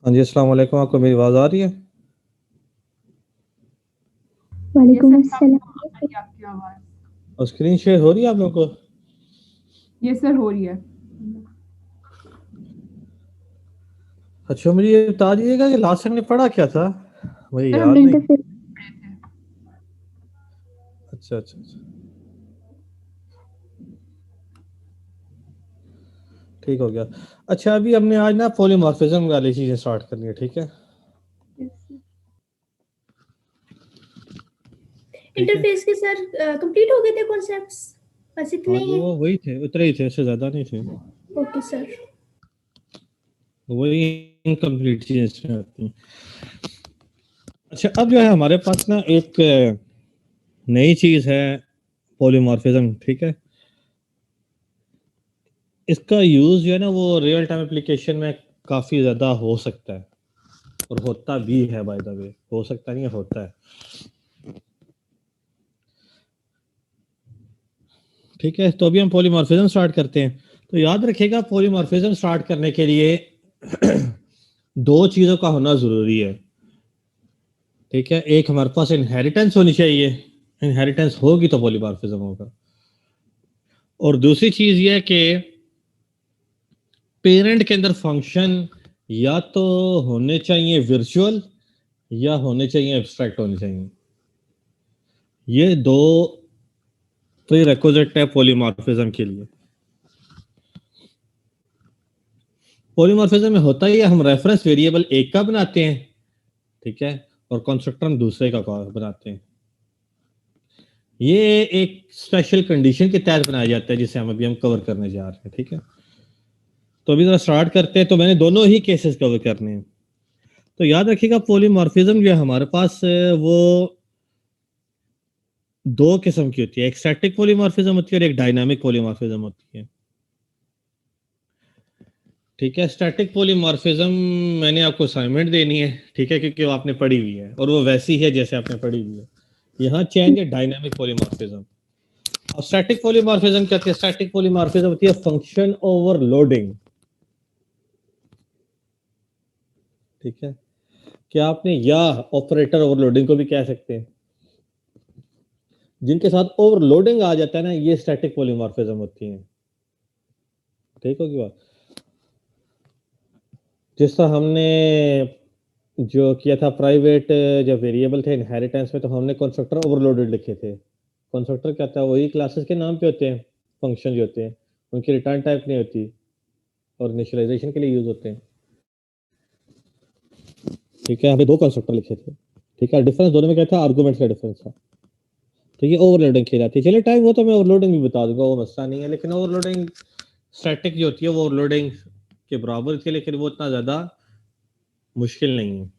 हाँ जी, अस्सलाम वालेकुम। आपको मेरी आवाज़ आ रही है? वालेकुम यस सर, अस्सलाम। आ रही है आपकी आवाज़। और स्क्रीन शेयर हो रही है आप लोगों को? यस सर, हो रही है। अच्छा, मुझे ये बता दीजिएगा कि लास्ट टाइम ने पढ़ा क्या था? मुझे सर हमने याद नहीं। इंटरफेस पढ़े थे। अच्छा अच्छा अच्छा, ठीक हो गया। अच्छा, अभी हमने आज ना पॉलीमॉर्फिज्म वाली चीज़ें स्टार्ट करनी है, ठीक है? ठीक है। इंटरफेस के सर कंप्लीट हो गए थे कॉन्सेप्ट्स, बस हाँ इतने जी, ही वो हैं। वही थे, उतरे ही थे, उससे ज़्यादा नहीं थे। Okay sir. वही इनकम्प्लीट चीज़ें इसमें आती हैं। अच्छा, अब जो है हमारे पास ना एक नई चीज़ है, पॉलीमॉर्फिज्म, ठीक है? इसका यूज़ जो है ना वो रियल टाइम एप्लीकेशन में काफ़ी ज़्यादा हो सकता है, और होता भी है। बाय द वे, हो सकता नहीं है, होता है। ठीक है, तो अभी हम पॉलीमॉर्फिज्म स्टार्ट करते हैं। तो याद रखिएगा, पॉलीमॉर्फिज्म स्टार्ट करने के लिए दो चीज़ों का होना ज़रूरी है। ठीक है, एक हमारे पास इनहेरिटेंस होनी चाहिए, इनहेरिटेंस होगी तो पॉलीमॉर्फिज्म होगा। और दूसरी चीज़ यह है कि पेरेंट के अंदर फंक्शन या तो होने चाहिए वर्चुअल या होने चाहिए एब्स्ट्रैक्ट होने चाहिए। ये दो प्रीरेक्विजिट है पॉलीमॉर्फिज्म के लिए। पॉलीमॉर्फिज्म में होता ही है, हम रेफरेंस वेरिएबल एक का बनाते हैं, ठीक है, और कंस्ट्रक्टर हम दूसरे का बनाते हैं। ये एक स्पेशल कंडीशन के तहत बनाया जाता है, जिसे हम कवर करने जा रहे हैं। ठीक है, तो अभी जरा स्टार्ट करते हैं। तो मैंने दोनों ही केसेस कवर करने हैं। तो याद रखिएगा, पॉलीमॉर्फिज्म जो है हमारे पास वो दो किस्म की होती है। एक स्टैटिक पॉलीमॉर्फिज्म होती है और एक डायनामिक पॉलीमॉर्फिज्म होती है। ठीक है, स्टैटिक पॉलीमॉर्फिज्म मैंने आपको असाइनमेंट देनी है, ठीक है, क्योंकि वो आपने पढ़ी हुई है और वो वैसी है जैसे आपने पढ़ी हुई है। यहाँ चेंज है डायनामिक पॉलीमॉर्फिज्म। और स्टैटिक पॉलीमॉर्फिज्म क्या होती है? स्टैटिक पॉलीमॉर्फिज्म होती है फंक्शन ओवरलोडिंग। ठीक है, क्या आपने या ऑपरेटर ओवरलोडिंग को भी कह सकते हैं। जिनके साथ ओवरलोडिंग आ जाता है ना, ये स्टैटिक पॉलीमॉर्फिज्म होती है। ठीक होगी बात? जिस तरह हमने जो किया था प्राइवेट, जब वेरिएबल थे इनहेरिटेंस में, तो हमने कंस्ट्रक्टर ओवरलोडेड लिखे थे। कंस्ट्रक्टर क्या था? वही क्लासेस के नाम पे होते हैं, फंक्शन जो होते हैं, उनकी रिटर्न टाइप नहीं होती और इनिशियलाइजेशन के लिए यूज होते हैं। ठीक है, हमने दो कंस्ट्रक्टर लिखे थे। ठीक है, डिफरेंस दोनों में क्या था? आर्गुमेंट्स का डिफरेंस था। ठीक है, ओवरलोडिंग की जाती है। चलिए, टाइम हो तो मैं ओवरलोडिंग भी बता दूंगा, वो मसला नहीं है। लेकिन ओवरलोडिंग स्टैटिक जो होती है वो ओवरलोडिंग के बराबर थी, लेकिन वो इतना ज्यादा मुश्किल नहीं है।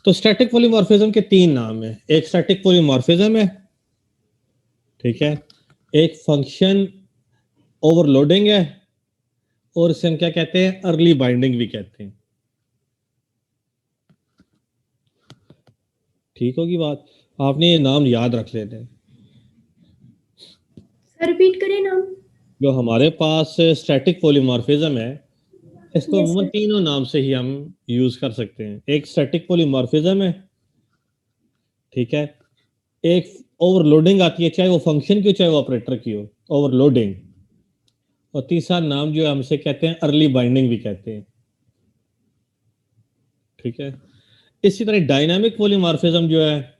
तो स्टैटिक पॉलीमॉर्फिज्म के तीन नाम है। एक स्टैटिक पॉलीमॉर्फिज्म है, ठीक है, एक फंक्शन ओवरलोडिंग है, और इसे हम क्या कहते हैं? अर्ली बाइंडिंग भी कहते हैं। ठीक होगी बात? आपने ये नाम याद रख लेते हैं। सर रिपीट करें नाम। जो हमारे पास स्टैटिक पॉलीमॉर्फिज्म है, इसको यस अमूमन सर। तीनों नाम से ही हम यूज कर सकते हैं। एक स्टैटिक पॉलीमॉर्फिज्म है, ठीक है, एक ओवरलोडिंग आती है, चाहे वो फंक्शन की हो चाहे वो ऑपरेटर की हो, ओवरलोडिंग। और तीसरा नाम जो है हमसे कहते हैं अर्ली बाइंडिंग भी कहते हैं। ठीक है, इसी तरह डायनामिक पॉलीमॉर्फिज्म जो है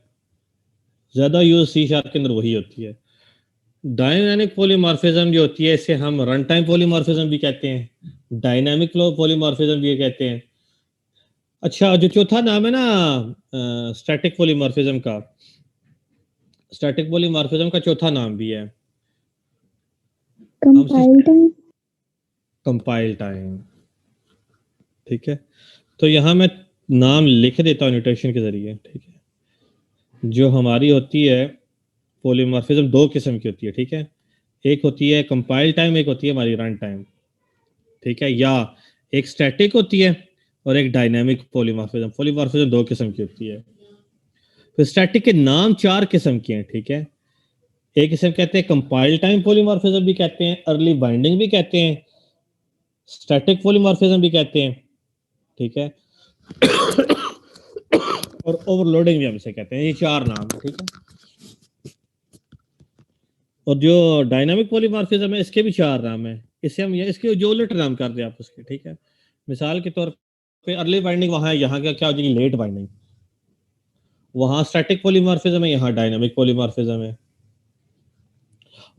ज्यादा यूज सी शार्प के अंदर वही होती है। डायनामिक पॉलीमॉर्फिज्म जो होती है इसे हम रन टाइम पॉलीमॉर्फिज्म भी कहते हैं, डायनामिक पॉलीमॉर्फिज्म भी ये कहते हैं। अच्छा, जो चौथा नाम है ना स्टैटिक पॉलीमॉर्फिज्म का, स्टैटिक पॉलीमॉर्फिज्म का चौथा नाम भी है, हम कंपाइल टाइम। Compile time. ठीक है, तो यहां मैं नाम लिख देता हूँ नोटेशन के जरिए। ठीक है, जो हमारी होती है पॉलीमॉर्फिज्म दो किस्म की होती है। ठीक है, एक होती है कंपाइल टाइम, एक होती है हमारी रन टाइम। ठीक है, या एक स्टैटिक होती है और एक डायनामिक पॉलीमॉर्फिज्म। पॉलीमॉर्फिज्म दो किस्म की होती है। तो स्टैटिक के नाम चार किस्म के हैं। ठीक है, एक किस्म कहते हैं कंपाइल टाइम पॉलीमॉर्फिज्म भी कहते हैं, अर्ली बाइंडिंग भी कहते हैं, स्टैटिक पॉलीमॉर्फिज्म भी कहते हैं। ठीक है, और ओवरलोडिंग भी हम इसे कहते हैं। ये चार नाम है, ठीक है। और जो डायनामिक पॉलीमॉर्फिज्म है इसके भी चार नाम है। इसे हम इसके जो उलट नाम कर दे आप उसके, ठीक है। मिसाल के तौर पे अर्ली बाइंडिंग वहां है, यहाँ क्या हो जाएगी लेट बाइंडिंग। वहां स्टैटिक पॉलीमॉर्फिज्म है, यहाँ डायनामिक पॉलीमॉर्फिज्म है।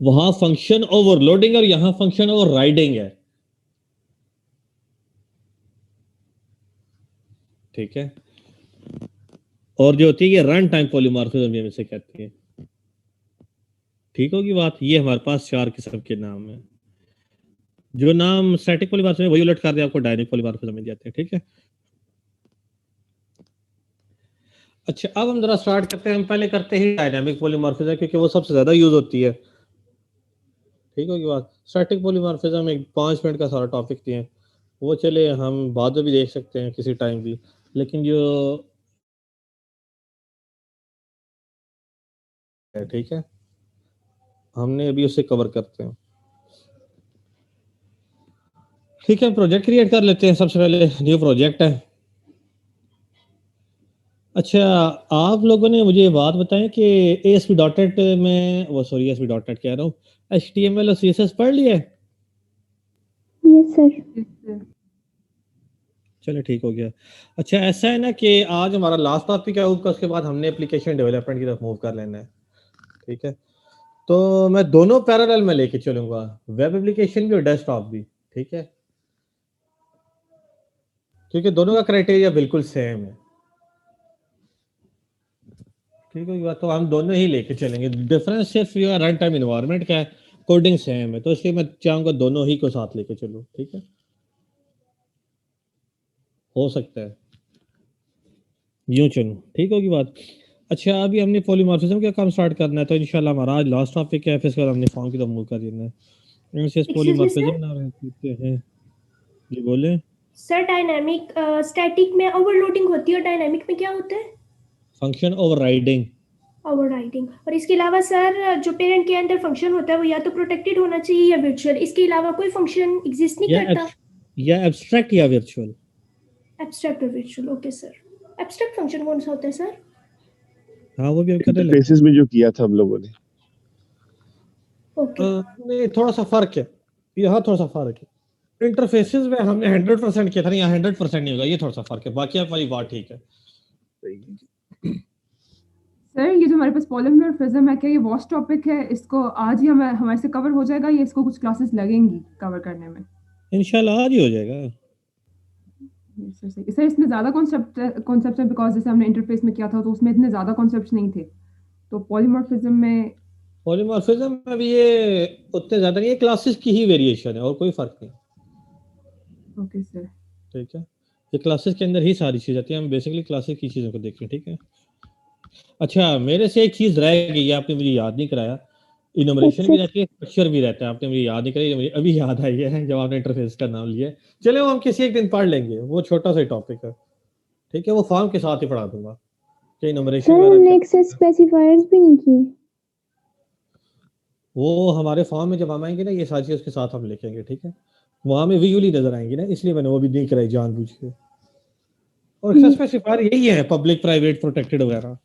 वहां फंक्शन ओवरलोडिंग और यहाँ फंक्शन ओवरराइडिंग है, ठीक है। और जो होती है ये रन टाइम पॉलीमॉर्फिज्म भी हम इसे कहते हैं, ठीक होगी बात। ये हमारे पास चार किस्म के नाम है। जो नाम स्टैटिक पॉलीमॉर्फिज्म है वही उलट कर दे आपको डायनामिक पॉलीमॉर्फिज्म में जाते हैं, ठीक है। अच्छा, अब हम जरा स्टार्ट करते हैं। हम पहले करते हैं डायनामिक पॉलीमॉर्फिज्म, क्योंकि वो सबसे ज्यादा यूज होती है, ठीक होगी बात। स्टैटिक पॉलीमॉर्फिज्म एक 5 मिनट का सारा टॉपिक दिए हैं, वो चले हम बाद में भी देख सकते हैं किसी टाइम भी, लेकिन जो है, ठीक है, हमने अभी उसे कवर करते हैं, ठीक है। प्रोजेक्ट क्रिएट कर लेते हैं। सबसे पहले न्यू प्रोजेक्ट है। अच्छा, आप लोगों ने मुझे ये बात बताएं कि ASP.NET में वो सॉरी ASP.NET कह रहा हूँ, HTML और CSS पढ़ लिया है? Yes sir. Yes, sir. चलो ठीक हो गया। अच्छा, ऐसा है ना कि आज हमारा लास्ट टॉपिक है, उसके बाद हमने एप्लीकेशन डेवलपमेंट की तरफ मूव कर लेना है, ठीक है। तो मैं दोनों पैरेलल में लेके चलूंगा, वेब एप्लीकेशन भी और डेस्कटॉप भी, ठीक है, क्योंकि दोनों का क्राइटेरिया बिल्कुल सेम है, ठीक है। तो हम दोनों ही लेके चलेंगे। डिफरेंस सिर्फ ये रन टाइम इन्वायरमेंट का है, कोडिंग सेम है, तो इसलिए मैं चाहूंगा दोनों ही को साथ लेके चलूं, ठीक है। हो सकता है यूं चलूं, ठीक होगी बात। अच्छा, अभी हमने पॉलीमॉर्फिज्म का काम स्टार्ट करना है, तो इंशाल्लाह हमारा आज लास्ट टॉपिक है, फिर इसके बाद हमने फॉर्म की तरफ मूव कर देना है। इनसे एक्सक्यूज मी पॉलीमॉर्फिज्म सर। ना रहते हैं जी, बोले। सर डायनामिक स्टैटिक में ओवरलोडिंग होती है और डायनामिक में क्या होता है? Function overriding. ओवरराइडिंग। और इसके अलावा सर जो पेरेंट के अंदर फंक्शन होता है वो या तो प्रोटेक्टेड होना चाहिए या वर्चुअल, इसके अलावा कोई फंक्शन एग्जिस्ट नहीं करता? या एब्स्ट्रैक्ट या वर्चुअल। एब्स्ट्रैक्ट और virtual, okay sir. Abstract function कौन सा होता है सर? हाँ, वो भी हम करने लगे इंटरफेसेस में जो किया था हम लोगों ने। ओके। नहीं, थोड़ा सा फर्क है, यहाँ थोड़ा सा फर्क है। इंटरफेसेस में हमने 100% किया था, यहाँ 100% नहीं होगा, ये थोड़ा सा फर्क है, बाकी आप वाली बात ठीक है। सर ये जो हमारे पास पॉलीमॉर्फिज्म है, क्या ये वॉस्ट टॉपिक है? इसको आज ही हमारे से कवर हो जाएगा या इसको कुछ क्लासेस लगेंगी कवर करने में? इंशाल्लाह आज ही हो जाएगा। सर सही। सर इसमें ज़्यादा कॉन्सेप्ट है, बिकॉज जैसे हमने इंटरफेस में किया था तो उसमें इतने ज़्यादा कॉन्सेप्ट्स नहीं थे, तो पॉलीमॉर्फिज्म में पॉलीमॉर्फिज्म में भी ये उतने ज्यादा नहीं है, क्लासेस की ही वेरिएशन है और कोई फर्क नहीं, ओके सर। ठीक है। ये क्लासेस के अंदर ही सारी चीज आती है, हम बेसिकली क्लासेस की चीजों को देख रहे हैं, ठीक है। अच्छा, मेरे से एक चीज रह गई, आपने मुझे याद नहीं कराया। इनोमरेशन भी रहती है, स्ट्रक्चर भी रहता है, आपने मुझे याद नहीं कराई, मुझे अभी याद आई है जब आपने इंटरफेस का नाम लिया है। चले वो हम किसी एक दिन पढ़ लेंगे, वो छोटा सा टॉपिक है, ठीक है। वो फॉर्म के साथ ही पढ़ा दूंगा कि इनोमरेशन सर हमने एक्सेस स्पेसिफायर्स भी नहीं किए। वो हमारे फॉर्म में जब हम आएंगे ना, ये सारी चीज उसके साथ हम लिखेंगे, ठीक है। वहां में विजुअली नजर आएंगी ना, इसलिए मैंने वो भी नहीं कराई जानबूझ के। और एक्सेस स्पेसिफायर यही है, पब्लिक, प्राइवेट, प्रोटेक्टेड वगैरह।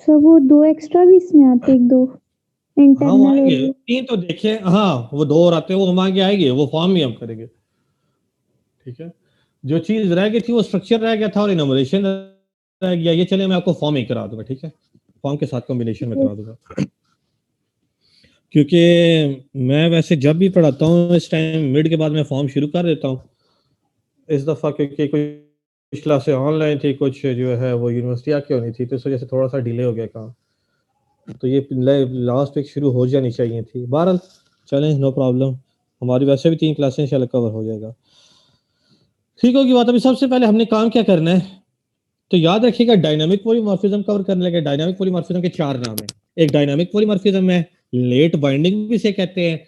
सर वो दो एक्स्ट्रा भी इसमें आते, एक दो हाँ, वो इंटरनल आएंगे, और 3 तो देखे, हाँ वो 2 और आते हैं, वो हम आगे आएंगे, वो फॉर्म भी हम करेंगे, ठीक है। जो चीज रह गई थी वो स्ट्रक्चर रह गया था और इनोमरेशन रह गया, ये चले मैं आपको फॉर्म ही करा दूंगा, ठीक है। फॉर्म के साथ कॉम्बिनेशन में करा दूंगा, क्योंकि मैं वैसे जब भी पढ़ाता हूँ इस टाइम मिड के बाद मैं फॉर्म शुरू कर देता हूँ। इस दफ़ा क्योंकि कुछ क्लासें ऑनलाइन थी, कुछ जो है वो यूनिवर्सिटी आके होनी थी, तो इस वजह से थोड़ा सा डिले हो गया काम, तो ये लास्ट वीक शुरू हो जानी चाहिए थी। बहरहाल चलें, नो प्रॉब्लम, हमारी वैसे भी 3 क्लासें इंशाल्लाह कवर हो जाएगा, ठीक होगी बात। अभी सबसे पहले हमने काम क्या करना है, तो याद रखिएगा डायनामिक पॉलीमॉर्फिज्म कवर करने लगे। डायनामिक पॉलीमॉर्फिज्म के 4 नाम हैं। एक डायनामिक पॉलीमॉर्फिज्म है, लेट बाइंडिंग भी से कहते हैं,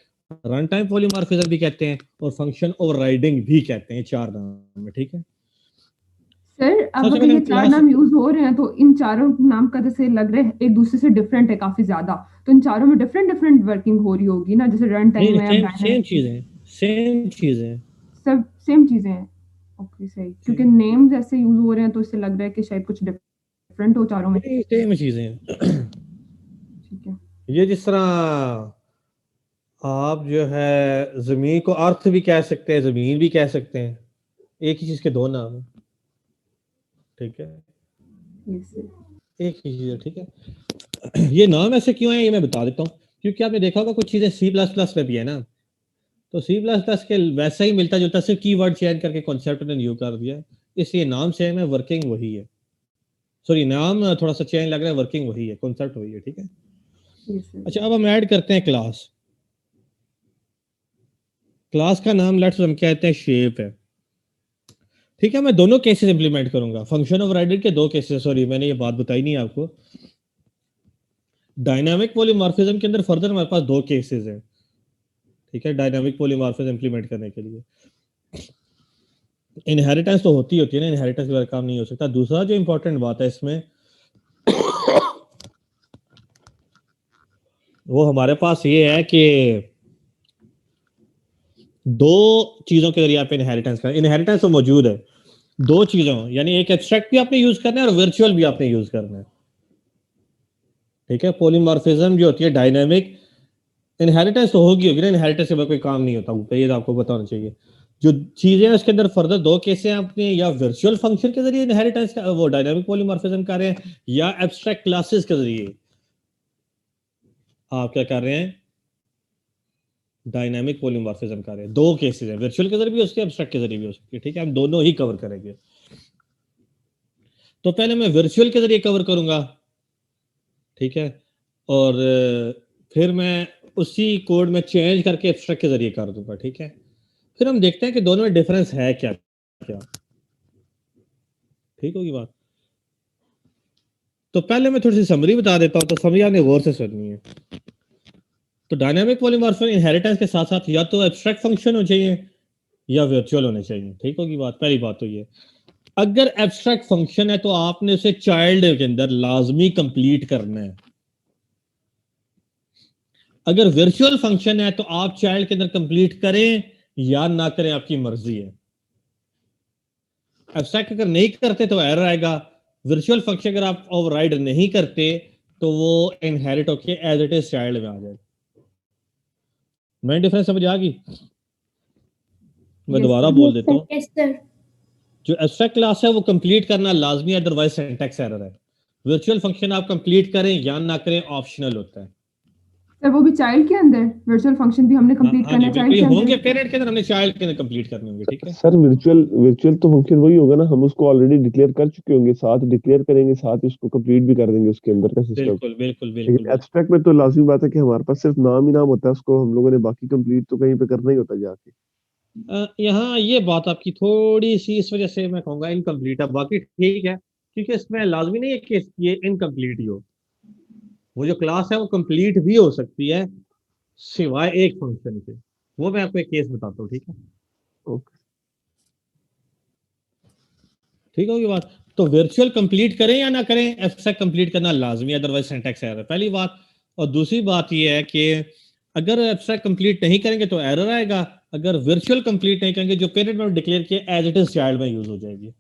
रन टाइम पॉलीमॉर्फिज्म भी कहते हैं, और फंक्शन ओवरराइडिंग भी कहते हैं। 4 नाम है, ठीक है। सर अब सबसे अगर पहले ये हम 4 क्लास नाम यूज हो रहे हैं तो इन चारों नाम का जैसे लग रहे हैं एक दूसरे से डिफरेंट है काफी ज्यादा, तो इन चारों में डिफरेंट वर्किंग हो रही होगी ना, जैसे रन टाइम है या सेम डायनामिक, चीजें, सेम चीजें, सब सेम चीजें हैं। ओके सही, क्योंकि नेम्स ऐसे यूज हो रहे हैं तो इससे लग रहा है कि शायद कुछ डिफरेंट हो चारों में। सेम चीजें हैं। ठीक है। ये जिस तरह आप जो है जमीन को अर्थ भी कह सकते हैं, जमीन भी कह सकते हैं, एक ही चीज के दो नाम है। ठीक है, यस सर। एक ही चीज है। ठीक है, ये नाम ऐसे क्यों है ये मैं बता देता हूँ। क्योंकि आपने देखा होगा कुछ चीजें C++ में भी है ना, तो C++ के वैसा ही मिलता जुलता, सिर्फ कीवर्ड चेंज करके कॉन्सेप्ट ने न्यू कर दिया है, इसलिए नाम सेम है, वर्किंग वही है। सॉरी, नाम थोड़ा सा चेंज लग रहा है, वर्किंग वही है, कॉन्सेप्ट वही है। ठीक है, यस सर। अच्छा अब हम ऐड करते हैं क्लास। क्लास का नाम लेट्स हम कहते हैं शेप है। ठीक है, मैं दोनों केसेस इंप्लीमेंट करूंगा, फंक्शन ओवरराइडर के दो केसेस। सॉरी मैंने ये बात बताई नहीं आपको, डायनामिक पॉलीमॉर्फिज्म के अंदर फर्दर हमारे पास दो केसेस हैं। ठीक है, डायनामिक पॉलीमॉर्फिज्म इंप्लीमेंट करने के लिए इनहेरिटेंस तो होती है ना, इनहेरिटेंस के बगैर काम नहीं हो सकता। दूसरा जो इंपॉर्टेंट बात है इसमें वो हमारे पास ये है कि दो चीजों के जरिए आप इनहेरिटेंस करें। इनहेरिटेंस तो मौजूद है दो चीजों, यानी एक एब्स्ट्रैक्ट भी आपने यूज करना है और वर्चुअल भी आपने यूज करना है। ठीक है, पॉलीमॉर्फिज्म जो होती है डायनामिक, इनहेरिटेंस तो होगी ना, इनहेरिटेंस के बाद कोई काम नहीं होता, ये तो आपको बताना चाहिए। जो चीजें हैं उसके अंदर फर्दर दो केस हैं, आपने या वर्चुअल फंक्शन के जरिए इनहेरिटेंस का वो डायनामिक पॉलीमॉर्फिज्म कर रहे हैं, या एब्स्ट्रैक्ट क्लासेस के जरिए आप क्या कर रहे हैं, डायनामिक पॉलीमॉर्फिज्म कर रहे हैं। दो केसेस हैं, वर्चुअल के जरिए भी हो सकती है, एब्स्ट्रैक्ट के जरिए भी हो सकती है। ठीक है, हम दोनों ही कवर करेंगे। तो पहले मैं वर्चुअल के जरिए कवर करूंगा। ठीक है, और फिर मैं उसी कोड में चेंज करके एब्स्ट्रैक्ट के जरिए कर दूंगा। ठीक है, फिर हम देखते हैं कि दोनों में डिफरेंस है क्या क्या। ठीक होगी बात। तो पहले मैं थोड़ी सी समरी बता देता हूं, तो समरी आपने गौर से सुननी है। तो डायनामिक पॉलीमॉर्फिज्म इनहेरिटेंस के साथ साथ या तो एब्स्ट्रैक्ट फंक्शन हो चाहिए या वर्चुअल होने चाहिए। ठीक होगी बात। पहली बात तो ये, अगर एब्स्ट्रैक्ट फंक्शन है तो आपने उसे चाइल्ड के अंदर लाजमी कंप्लीट करना है। अगर वर्चुअल फंक्शन है तो आप चाइल्ड के अंदर कंप्लीट करें या ना करें, आपकी मर्जी है। एब्स्ट्रैक्ट अगर नहीं करते तो एरर आएगा, वर्चुअल फंक्शन अगर आप ओवरराइड नहीं करते तो वो इनहेरिट होके एज इट इज चाइल्ड में आ जाएगा। मैं डिफरेंस समझ आ गई? मैं यस दोबारा सर। बोल यस देता सर, हूँ, यस सर। जो एब्स्ट्रैक्ट क्लास है वो कंप्लीट करना लाजमी, अदरवाइज सिंटैक्स एरर है। वर्चुअल फंक्शन आप कंप्लीट करें या ना करें, ऑप्शनल होता है। सर वो भी चाइल्ड के अंदर, वर्चुअल फंक्शन भी हमने कंप्लीट हाँ जी करना है बिल्कुल, चाइल्ड ये के होंगे अंदर। पेरेंट के अंदर, हमने चाइल्ड के अंदर कंप्लीट करने होंगे। ठीक है, सर वर्चुअल वर्चुअल तो फंक्शन वही होगा ना, हम उसको ऑलरेडी डिक्लेयर कर चुके होंगे, साथ डिक्लेयर करेंगे, साथ ही उसको कंप्लीट भी कर देंगे उसके अंदर का सिस्टम। बिल्कुल बिल्कुल बिल्कुल लेकिन बिल्कुल। एब्स्ट्रैक्ट में तो लाजमी बात है कि हमारे पास सिर्फ नाम ही नाम होता है, उसको हम लोगों ने बाकी कंप्लीट तो कहीं पे करना ही होता है जाके। यहाँ ये बात आपकी थोड़ी सी इस वजह से मैं कहूंगा इनकम्प्लीट है, बाकी ठीक है, क्योंकि इसमें लाजमी नहीं है कि ये इनकम्प्लीट ही हो। वो जो क्लास है वो कंप्लीट भी हो सकती है सिवाय एक फंक्शन के। वो मैं आपको एक केस बताता हूँ। ठीक है, ओके। ठीक होगी बात। तो वर्चुअल कंप्लीट करें या ना करें, एब्स्ट्रैक्ट कंप्लीट करना लाजमी, अदरवाइज सिंटैक्स एरर, पहली बात। और दूसरी बात ये है कि अगर एब्स्ट्रैक्ट कंप्लीट नहीं करेंगे तो एरर आएगा, अगर वर्चुअल कंप्लीट नहीं करेंगे, जो पेरेंट में डिक्लेयर किया एज इट इज चाइल्ड में यूज हो जाएगी।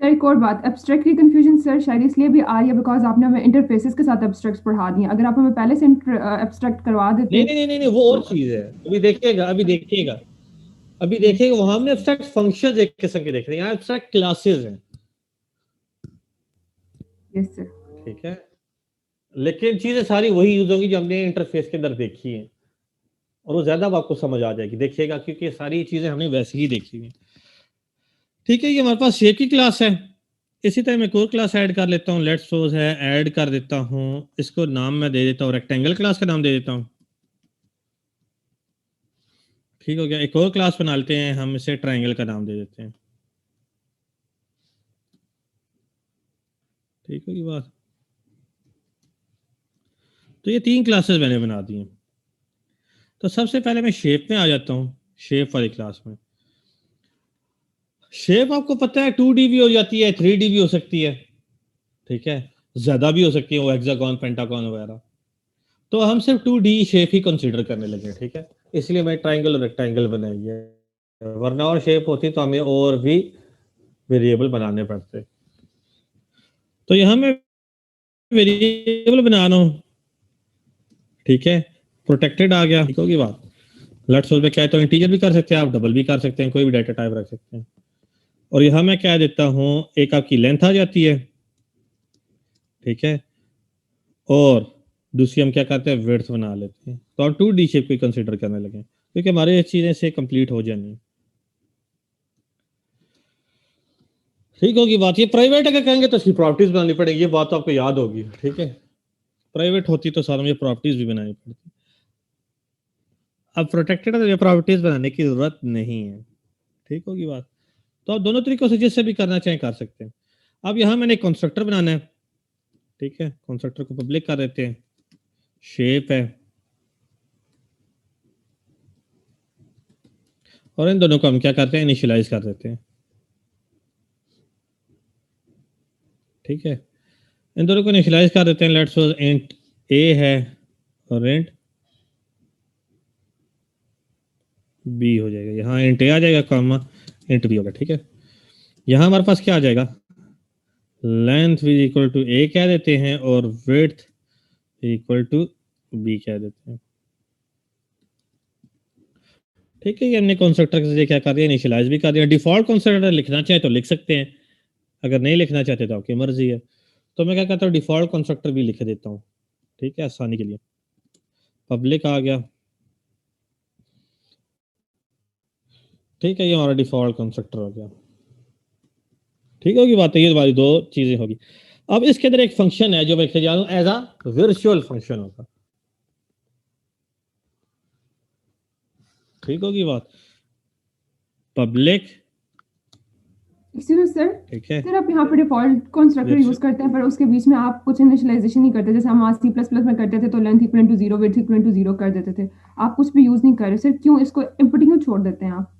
सर एक और बात, एब्स्ट्रैक्ट की कंफ्यूजन सर शायद इसलिए भी आ रही है बिकॉज आपने हमें इंटरफेसेस के साथ एब्स्ट्रैक्ट्स पढ़ा दिए। अगर आप हमें पहले से एब्स्ट्रैक्ट करवा देते नहीं नहीं नहीं नहीं नहीं, वो और चीज है। अभी देखिएगा, अभी देखिएगा, अभी देखिएगा, वहां हमने एब्स्ट्रैक्ट फंक्शंस एक किस्म के देख रहे हैं, यहाँ एब्स्ट्रैक्ट क्लासेस हैं। Yes sir. ठीक है, लेकिन चीजें सारी वही यूज होंगी जो हमने इंटरफेस के अंदर देखी हैं, और वो ज्यादा अब आपको समझ आ जाएगी, देखिएगा, क्योंकि ये सारी चीजें हमने वैसे ही देखी हुई हैं। ठीक है, ये हमारे पास शेप की क्लास है। इसी तरह मैं एक और क्लास ऐड कर लेता हूँ, लेट्स सपोज है, ऐड कर देता हूँ, इसको नाम मैं दे देता हूँ रेक्टेंगल क्लास का नाम दे देता हूँ। ठीक हो गया, एक और क्लास बना लेते हैं, हम इसे ट्रायंगल का नाम दे देते हैं। ठीक होगी बात। तो ये तीन क्लासेस मैंने बना दी हैं। तो सबसे पहले मैं शेप में आ जाता हूँ, शेप वाली क्लास में। शेप आपको पता है 2D भी हो जाती है, 3D भी हो सकती है। ठीक है, ज्यादा भी हो सकती है, वो हेक्सागोन, पेंटागोन वगैरह। तो हम सिर्फ 2D शेप ही कंसीडर करने लगे। ठीक है, इसलिए मैं ट्राइंगल और रेक्टेंगल बनाई है, वरना और शेप होती तो हमें और भी वेरिएबल बनाने पड़ते। तो यहाँ मैं वेरिएबल बना रहा हूँ, ठीक है, प्रोटेक्टेड आ गया, ठीक होगी बात। लेट्स सपोज मैं क्या तो इंटीजर भी कर सकते हैं आप, डबल भी कर सकते हैं, कोई भी डाटा टाइप रख सकते हैं। और यहाँ मैं क्या देता हूँ, एक आपकी लेंथ आ जाती है, ठीक है, और दूसरी हम क्या करते हैं, विड्थ बना लेते हैं। तो आप 2D शेप को कंसीडर करने लगे क्योंकि हमारे ये चीजें से कंप्लीट हो जानी, ठीक होगी बात। ये प्राइवेट अगर कहेंगे तो इसकी प्रॉपर्टीज बनानी पड़ेगी, ये बात तो आपको याद होगी, ठीक है। प्राइवेट होती तो सारा मुझे प्रॉपर्टीज भी बनानी पड़ती। अब प्रोटेक्टेड है तो ये प्रॉपर्टीज बनाने की जरूरत नहीं है, ठीक होगी बात। तो आप दोनों तरीकों से जिससे भी करना चाहें कर सकते हैं। अब यहाँ मैंने कंस्ट्रक्टर बनाना है, ठीक है, कंस्ट्रक्टर को पब्लिक कर देते हैं, शेप है, और इन दोनों को हम क्या करते हैं, इनिशियलाइज कर देते हैं, ठीक है। इन दोनों को इनिशियलाइज कर देते हैं। लेट्स सपोज इंट ए है और इंट बी हो जाएगा। यहाँ इंट ए आ जाएगा कॉमा इंट बी होगा, ठीक है। यहाँ हमारे पास क्या आ जाएगा, लेंथ इज इक्वल टू ए कह देते हैं और विड्थ इक्वल टू बी कह देते हैं, ठीक है। ये हमने कंस्ट्रक्टर से क्या कर दिया, इनिशियलाइज भी कर दिया। डिफॉल्ट कंस्ट्रक्टर लिखना चाहे तो लिख सकते हैं, अगर नहीं लिखना चाहते तो आपकी मर्जी है। तो मैं क्या कहता हूँ, डिफॉल्ट कंस्ट्रक्टर भी लिख देता हूँ, ठीक है, आसानी के लिए। पब्लिक आ गया, ठीक है, ये हमारा डिफॉल्ट कंस्ट्रक्टर हो गया, ठीक होगी बात है। ये हमारी दो चीजें होगी। अब इसके अंदर एक फंक्शन है जो मैं लिखने जा रहा हूं, एज अ वर्चुअल फंक्शन होगा, ठीक होगी बात। पब्लिक, एक्सक्यूज सर, ठीक है, सर आप यहाँ पे डिफॉल्ट कंस्ट्रक्टर यूज करते हैं पर उसके बीच में आप कुछ इनिशियलाइजेशन नहीं करते, जैसे हम C++ में करते थे तो length equal to 0 width equal to 0 कर देते थे, आप कुछ भी यूज नहीं कर रहे सर, क्यों इसको एम्प्टी क्यों छोड़ देते हैं आप?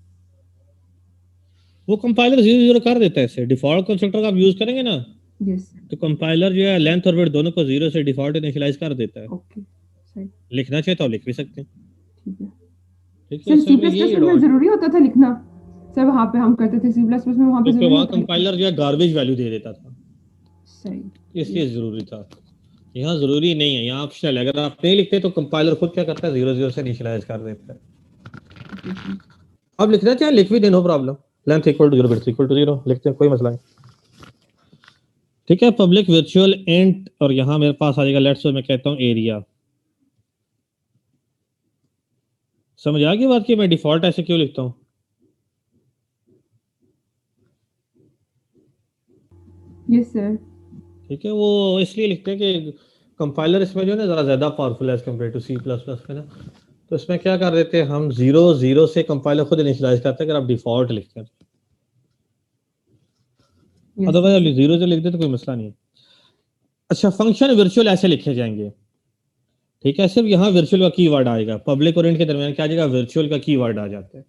वो कंपाइलर 0 0 कर देता है। इसे डिफॉल्ट कंस्ट्रक्टर का आप यूज करेंगे ना, यस तो कंपाइलर जो है लेंथ और विड्थ दोनों को 0 से डिफॉल्ट इनिशियलाइज कर देता है। ओके सही, लिखना चाहे तो लिख भी सकते हैं, ठीक है ठीक है। सर। C++ में जरूरी होता था लिखना सर? वहाँ पे हम करते थे C++ में, वहाँ पे क्योंकि जरूरी वहाँ होता है? कंपाइलर जो है गार्बेज वैल्यू दे देता था, सही, इसलिए जरूरी था। यहाँ जरूरी नहीं है, यहाँ ऑप्शनल है। अगर आप नहीं लिखते तो कंपाइलर खुद क्या करता है, 0 0 से इनिशियलाइज कर देता है। अब लिखना चाहे लिख भी दे, no problem. Length equal to 0 width equal to 0 लिखते हैं, कोई मसला नहीं, ठीक है। पब्लिक वर्चुअल इंट, और यहाँ मेरे पास आ जाएगा लेट्स सपोज मैं कहता हूँ एरिया। समझ आ गई बात की मैं डिफॉल्ट ऐसे क्यों लिखता हूँ? यस सर, ठीक है, वो इसलिए लिखते हैं कि कंपाइलर इसमें जो है ना ज़रा ज़्यादा पावरफुल है एज कम्पेयर टू C++ में ना। तो इसमें क्या कर देते हैं हम, 0 0 से कंपाइलर खुद इनिशियलाइज करते हैं अगर आप डिफॉल्ट लिखते हैं। अदरवाइज आप 0 से लिख दे तो कोई मसला नहीं है। अच्छा, फंक्शन वर्चुअल ऐसे लिखे जाएंगे, ठीक है। सिर्फ यहाँ वर्चुअल का कीवर्ड आएगा, पब्लिक और इंट के दरमियान क्या आ जाएगा, वर्चुअल का कीवर्ड आ जाता है,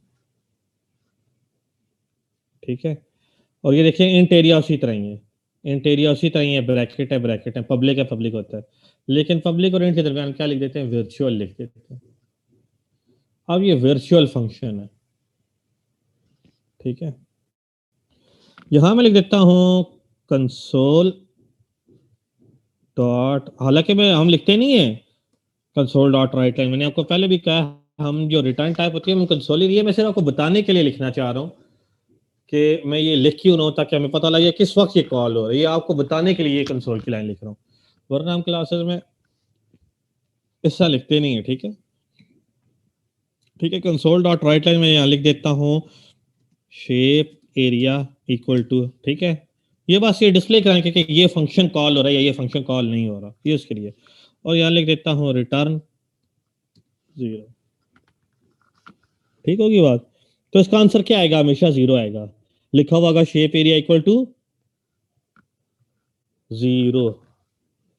ठीक है। और ये देखिए इंट एरिया उसी तरह ही है, इंट एरिया उसी तरह ही है, ब्रैकेट है ब्रैकेट है, पब्लिक है पब्लिक होता है, लेकिन पब्लिक और इंट के दरमियान क्या लिख देते हैं, वर्चुअल लिख देते हैं। अब ये वर्चुअल फंक्शन है, ठीक है। यहां मैं लिख देता हूं कंसोल डॉट, हालांकि मैं हम लिखते नहीं है कंसोल डॉट राइट लाइन, मैंने आपको पहले भी कहा हम जो रिटर्न टाइप होती है हम कंसोल ही नहीं है। मैं सिर्फ आपको बताने के लिए लिखना चाह रहा हूं कि मैं ये लिख क्यों रहा हूं, ताकि हमें पता लगे किस वक्त ये कॉल हो रही है। ये आपको बताने के लिए ये कंसोल की लाइन लिख रहा हूँ, वरना हम क्लासेस में ऐसा लिखते नहीं है, ठीक है, ठीक है। कंसोल डॉट राइट लाइन में यहाँ लिख देता हूँ शेप एरिया इक्वल टू, ठीक है। ये बस ये डिस्प्ले कराएंगे कि ये फंक्शन कॉल हो रहा है या ये फंक्शन कॉल नहीं हो रहा, ये उसके लिए। और यहाँ लिख देता हूँ रिटर्न 0, ठीक होगी बात। तो इसका आंसर क्या आएगा, हमेशा 0 आएगा। लिखा हुआ होगा शेप एरिया इक्वल टू 0,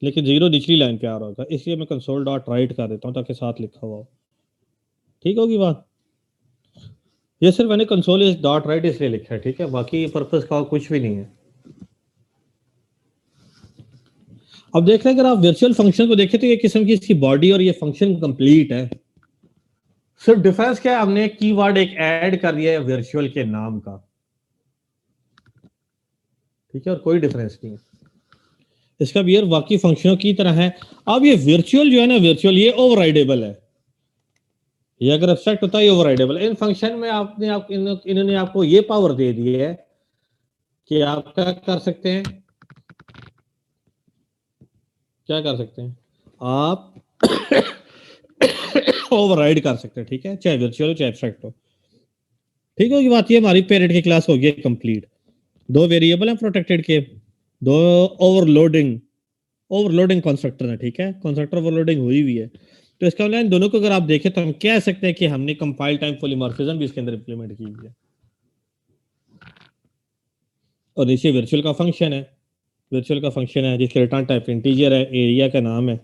लेकिन 0 निचली लाइन पे आ रहा होगा, इसलिए मैं कंसोल डॉट राइट कर देता हूँ ताकि साथ लिखा हुआ हो, ठीक होगी बात। ये सिर्फ मैंने कंसोल इस डॉट राइट इसलिए लिखा है, ठीक है, बाकी पर्पस का कुछ भी नहीं है। अब देख रहे हैं अगर आप वर्चुअल फंक्शन को देखें तो ये किस्म की इसकी बॉडी और ये फंक्शन कंप्लीट है। सिर्फ डिफरेंस क्या है, हमने कीवर्ड एक ऐड कर दिया है वर्चुअल के नाम का, ठीक है, और कोई डिफरेंस नहीं है। इसका बिहेवियर बाकी फंक्शनों की तरह है। अब ये वर्चुअल जो है ना, वर्चुअल ये ओवरराइडेबल है। ये अगर एब्स्ट्रैक्ट होता है ये ओवरराइडेबल। इन फंक्शन में इन्होंने आपको ये पावर दे दी है कि आप क्या कर सकते हैं, क्या कर सकते हैं, आप ओवरराइड कर सकते हैं। ठीक है, चाहे वर्चुअल हो चाहे एब्स्ट्रैक्ट हो। ठीक है, ये बात ये हमारी पेरेंट की क्लास हो गई कंप्लीट। दो वेरिएबल हैं प्रोटेक्टेड के, दो ओवरलोडिंग कंस्ट्रक्टर है। ठीक है, कंस्ट्रक्टर ओवरलोडिंग हुई हुई है। तो इसका मतलब इन दोनों को अगर आप देखें तो हम कह सकते हैं कि हमने कंपाइल टाइम पॉलीमॉर्फिज्म भी इसके अंदर इंप्लीमेंट की हुई है। और नीचे वर्चुअल का फंक्शन है, वर्चुअल का फंक्शन है जिसके रिटर्न टाइप इंटीजर है, एरिया का नाम है,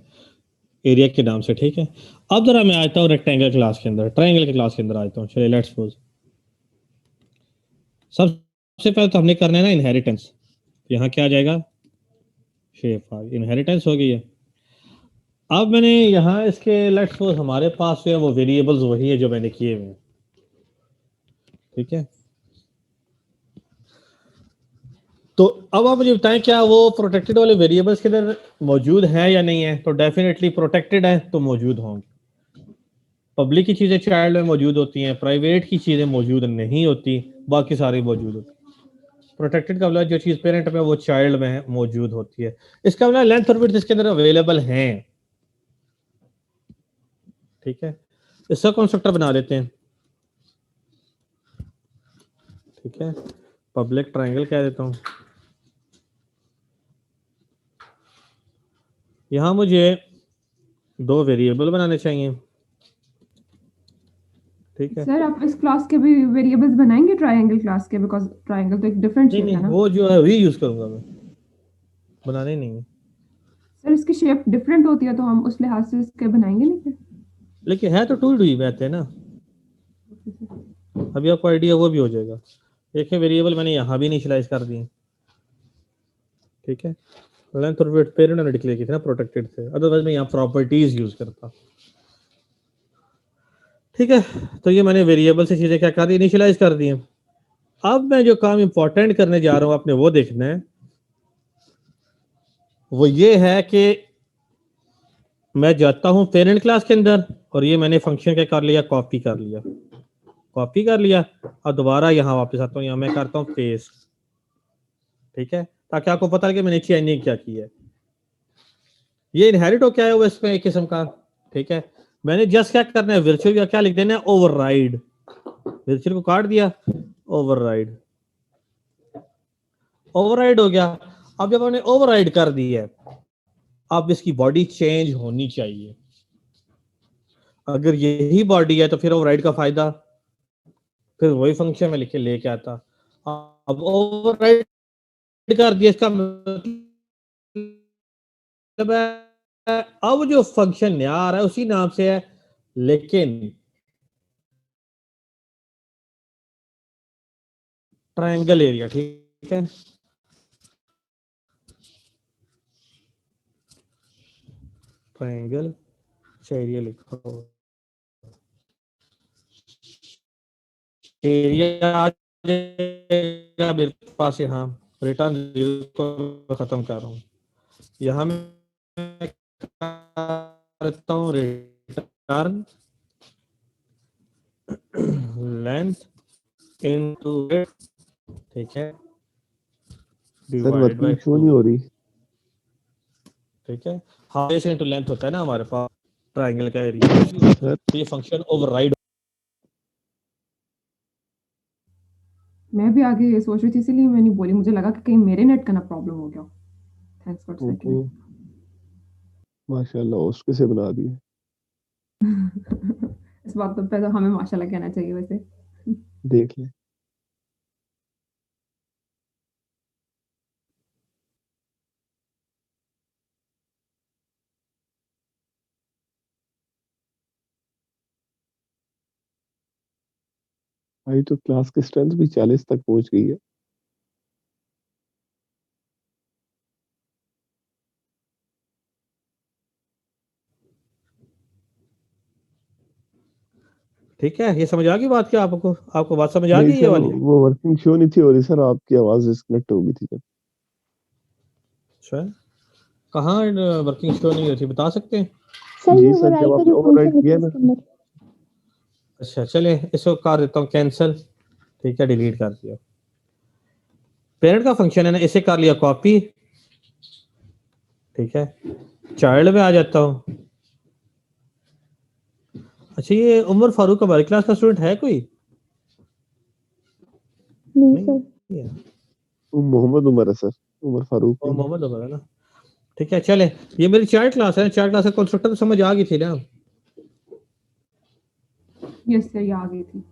एरिया के नाम से। ठीक है, अब जरा मैं आता हूँ रेक्टेंगल क्लास के अंदर, ट्रायंगल के क्लास के अंदर आता हूँ। चलिए लेट्स सपोज सबसे पहले तो हमने करना है ना इनहेरिटेंस। यहाँ क्या आ जाएगा, शेप आ, इनहेरिटेंस हो गई है। अब मैंने यहाँ इसके लेट्स सपोज हमारे पास जो है वो वेरिएबल्स वही है जो मैंने किए हुए हैं। ठीक है, तो अब आप मुझे बताएं क्या वो प्रोटेक्टेड वाले वेरिएबल्स के अंदर मौजूद है या नहीं है। तो डेफिनेटली प्रोटेक्टेड है तो मौजूद होंगे। पब्लिक की चीजें चाइल्ड में मौजूद होती हैं, प्राइवेट की चीजें मौजूद नहीं होती, बाकी सारी मौजूद होती हैं। प्रोटेक्टेड का मतलब जो चीज पेरेंट में वो चाइल्ड में मौजूद होती है। इसका मतलब लेंथ और विड्थ इसके अंदर अवेलेबल हैं। ठीक है, इसका कंस्ट्रक्टर बना लेते हैं। ठीक है, पब्लिक ट्रायंगल कह देता हूं। यहां मुझे दो वेरिएबल बनाने चाहिए। ठीक है सर, आप इस क्लास के भी वेरिएबल्स बनाएंगे ट्रायंगल क्लास के, बिकॉज ट्रायंगल तो एक डिफरेंट नहीं शेप है नहीं, ना। वो जो है वही यूज करूंगा मैं, बनाने नहीं है। सर, इसकी शेप डिफरेंट होती है तो हम उस लिहाज से इसके बनाएंगे नहीं फिर। लेकिन है तो टू डी रहते हैं ना, अभी आपको आइडिया वो भी हो जाएगा। देखिए वेरिएबल मैंने यहाँ भी इनिशियलाइज कर दिए। ठीक है, लेंथ और विड्थ पेरेंट ने डिक्लेयर की थी ना प्रोटेक्टेड थे, अदरवाइज मैं यहाँ प्रॉपर्टीज यूज करता। ठीक है, तो ये मैंने वेरिएबल से चीजें क्या कर दी, इनिशियलाइज कर दी हैं। अब मैं जो काम इंपॉर्टेंट करने जा रहा हूं आपने वो देखना है, वो ये है कि मैं जाता हूं पेरेंट क्लास के अंदर और ये मैंने फंक्शन क्या कर लिया, कॉपी कर लिया, कॉपी कर लिया। और दोबारा यहाँ वापस आता हूँ, यहाँ मैं करता हूँ पेस्ट। ठीक है, ताकि आपको पता लगे मैंने चेंजिंग क्या की है। ये इनहेरिट हो क्या है वो इसमें एक किस्म का। ठीक है, मैंने जस्ट क्या करना है, वर्चुअल का क्या लिख देना है, ओवरराइड। वर्चुअल को काट दिया, ओवरराइड, ओवरराइड हो गया। अब जब हमने ओवरराइड कर दी है, अब इसकी बॉडी चेंज होनी चाहिए। अगर यही बॉडी है तो फिर ओवरराइड का फायदा, फिर वही फंक्शन में लिख के लेके आता। अब ओवरराइड कर दिया, इसका मतलब है अब जो फंक्शन नया आ रहा है उसी नाम से है, लेकिन ट्रायंगल एरिया। ठीक है, ट्रायंगल एरिया लिखो, एरिया आ जाएगा मेरे पास। यहाँ रिटर्न को खत्म कर रहा हूँ, यहाँ मैं करता हूँ रिटर्न लेंथ इनटू विड्थ। ठीक है, sir divide by working show 2। नहीं हो रही। ठीक है, हाफ इनटू लेंथ होता है ना हमारे पास ट्रायंगल का एरिया। सर तो ये फंक्शन ओवरराइड। मैं भी आगे ये सोच रही थी, इसीलिए मैं नहीं बोली, मुझे लगा कि कहीं मेरे नेट का ना प्रॉब्लम हो गया। थैंक्स फॉर वो सेटिंग। माशाल्लाह उसके से बना दिए। इस बात पे तो हमें माशाल्लाह कहना चाहिए वैसे। देख ले, भाई तो क्लास की स्ट्रेंथ भी 40 तक पहुंच गई है। ठीक है, ये समझ आ गई बात क्या आपको, आपको बात समझ आ नहीं गई ये सर, वाली। वो वर्किंग शो नहीं थी हो रही सर, आपकी आवाज डिस्कनेक्ट हो गई थी जब। अच्छा, कहाँ वर्किंग शो नहीं होती, बता सकते हैं? सर जी ये सर, जब ओवरराइड का आपने जो ओवरराइड फंक्शन किया लिखा ना, है इसके अंदर। अच्छा चले इसको कर देता हूँ कैंसिल, ठीक है, डिलीट कर दिया। पेरेंट का फंक्शन है ना, इसे कर लिया कॉपी, ठीक है, चाइल्ड में आ जाता हूँ। अच्छा, ये उमर फारूक हमारी क्लास का स्टूडेंट है कोई? नहीं नहीं सर। है, वो मोहम्मद उमर है सर, उमर फारूक वो नहीं। मोहम्मद उमर है ना, ठीक है। चले, ये मेरी चाइल्ड क्लास है, चाइल्ड क्लास का कंस्ट्रक्टर तो समझ आ गई थी ना, यस सर, ये आ गई थी।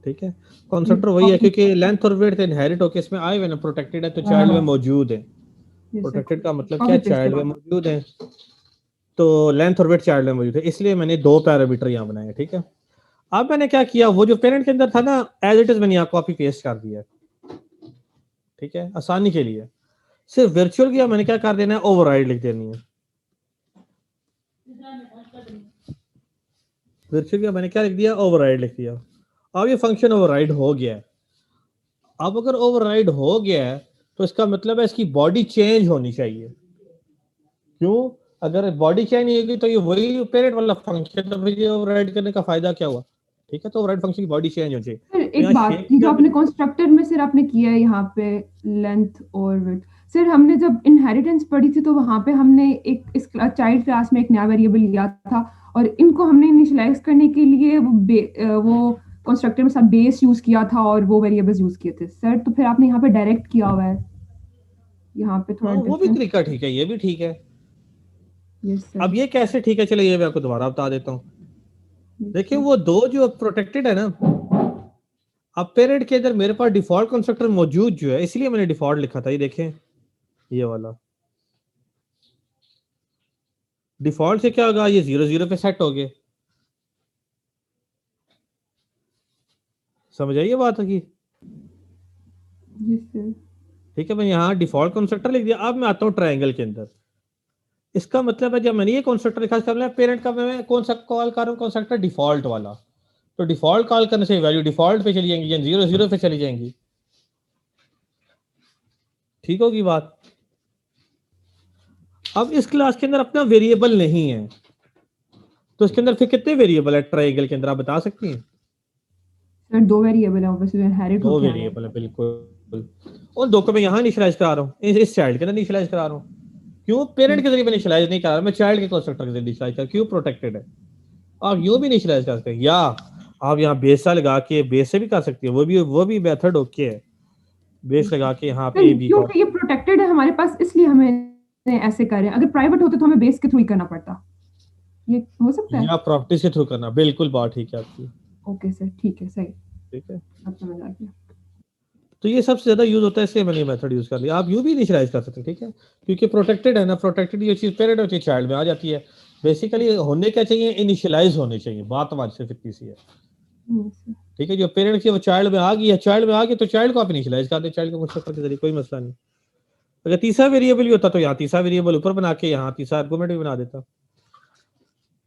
ठीक है। कंस्ट्रक्टर वही है क्योंकि लेंथ और विड्थ इनहेरिट होके इसमें आए हुए ना, प्रोटेक्टेड है तो चाइल्ड में मौजूद है। प्रोटेक्टेड का मतलब क्या, चाइल्ड में मौजूद है, तो लेंथ और विड्थ चाइल्ड में मौजूद है, इसलिए मैंने दो पैरामीटर यहाँ बनाए, ठीक है। अब मैंने क्या किया, वो जो पेरेंट के अंदर था ना, एज इट इज मैंने यहाँ कॉपी पेस्ट कर दिया, ठीक है, आसानी के लिए। सिर्फ वर्चुअल किया मैंने, क्या कर देना है, ओवरराइड लिख देनी है। वर्चुअल किया मैंने, क्या लिख दिया, ओवरराइड लिख दिया। अब ये फंक्शन ओवरराइड हो गया है। अब अगर ओवरराइड हो गया है तो इसका मतलब है इसकी बॉडी चेंज होनी चाहिए। क्यों? अगर बॉडी चेंज नहीं होगी तो ये वही पेरेंट वाला फंक्शन, तो फिर ये ओवरराइड करने का फायदा क्या हुआ, ठीक है। तो ओवरराइड फंक्शन की बॉडी चेंज हो चाहिए। सर तो एक यहाँ बात, शेप ये जो क्या आपने कंस्ट्रक्टर में सर आपने किया है यहाँ पे लेंथ और विड्थ, सर हमने जब इनहेरिटेंस पढ़ी थी तो वहाँ पे हमने एक इस चाइल्ड क्लास में एक नया वेरिएबल लिया था और इनको हमने इनिशियलाइज करने के लिए वो कंस्ट्रक्टर में साथ बेस यूज किया था और वो वेरिएबल्स यूज किए थे सर। तो फिर आपने यहाँ पे डायरेक्ट किया हुआ है, यहाँ पे थोड़ा हाँ, वो भी डिफरेंस। तरीका ठीक है, ये भी ठीक है। Yes sir. अब ये कैसे ठीक है, चले ये मैं आपको दोबारा बता देता हूँ। देखिए वो दो जो प्रोटेक्टेड है ना, अब पेरेंट के अंदर मेरे पास डिफॉल्ट कंस्ट्रक्टर मौजूद जो है, इसलिए मैंने डिफॉल्ट लिखा था, ये देखें ये वाला। डिफॉल्ट से क्या होगा, ये 0 0 पे सेट हो गए। समझ आइए बात की, यस सर। ठीक है। मैं यहाँ डिफॉल्ट कंस्ट्रक्टर लिख दिया। अब मैं आता हूँ ट्रायंगल के अंदर। इसका मतलब है जब मैंने ये कंस्ट्रक्टर लिखा, इसका मतलब पेरेंट का मैं कौन सा कॉल कर रहा हूँ, कंस्ट्रक्टर डिफॉल्ट वाला। तो डिफॉल्ट कॉल करने से वैल्यू डिफॉल्ट पे चली जाएंगी, 0 0 पे चली जाएंगी, ठीक होगी बात। अब इस क्लास के अंदर अपना वेरिएबल नहीं है, तो इसके अंदर फिर कितने वेरिएबल है ट्रायंगल के अंदर, आप बता सकती हैं? सर दो वेरिएबल है ऑब्वियसली, इनहेरिट दो होके आए हैं। वेरिएबल है बिल्कुल, और दो को मैं यहाँ इनिशियलाइज करा रहा हूँ, इस चाइल्ड के अंदर इनिशियलाइज करा रहा हूँ। क्यों? पेरेंट के जरिए मैं इनिशियलाइज नहीं करा रहा, मैं चाइल्ड के कंस्ट्रक्टर के जरिए इनिशियलाइज कर, क्यों? प्रोटेक्टेड है। आप यूं भी इनिशियलाइज कर सकते हैं, या आप यहाँ बेस लगा के बेस से भी कर सकते हैं, वो भी मेथड ओके है। बेस लगा के यहाँ पे सर ए बी का, क्योंकि ये प्रोटेक्टेड है हमारे पास इसलिए हमें ऐसे करें, अगर प्राइवेट होते तो हमें बेस के थ्रू ही करना पड़ता। ये हो सकता है। या प्रॉपर्टीज के थ्रू करना, बिल्कुल बात ठीक है आपकी, ओके सर, ठीक है, सही, ठीक है। अब समझ आ गया। तो ये सबसे ज्यादा यूज होता है, इसलिए मैंने मेथड यूज कर लिया। आप यूं भी इनिशियलाइज कर सकते हैं, ठीक है, क्योंकि प्रोटेक्टेड है ना, प्रोटेक्टेड ये चीज पेरेंट होती है, चाइल्ड में आ जाती है। बेसिकली होने क्या चाहिए, इनिशियलाइज होने चाहिए, बात हमारी सिर्फ इतनी सी है, यस सर। ठीक है। जो पेरेंट की वो चाइल्ड में आ गई है, चाइल्ड में आ गई तो चाइल्ड को आप इनिशियलाइज कर दें, चाइल्ड को कंस्ट्रक्टर के जरिए, कोई मसला नहीं। अगर तीसरा वेरिएबल भी होता तो यहाँ तीसरा वेरिएबल ऊपर बना के यहाँ तीसरा आर्गुमेंट भी बना देता,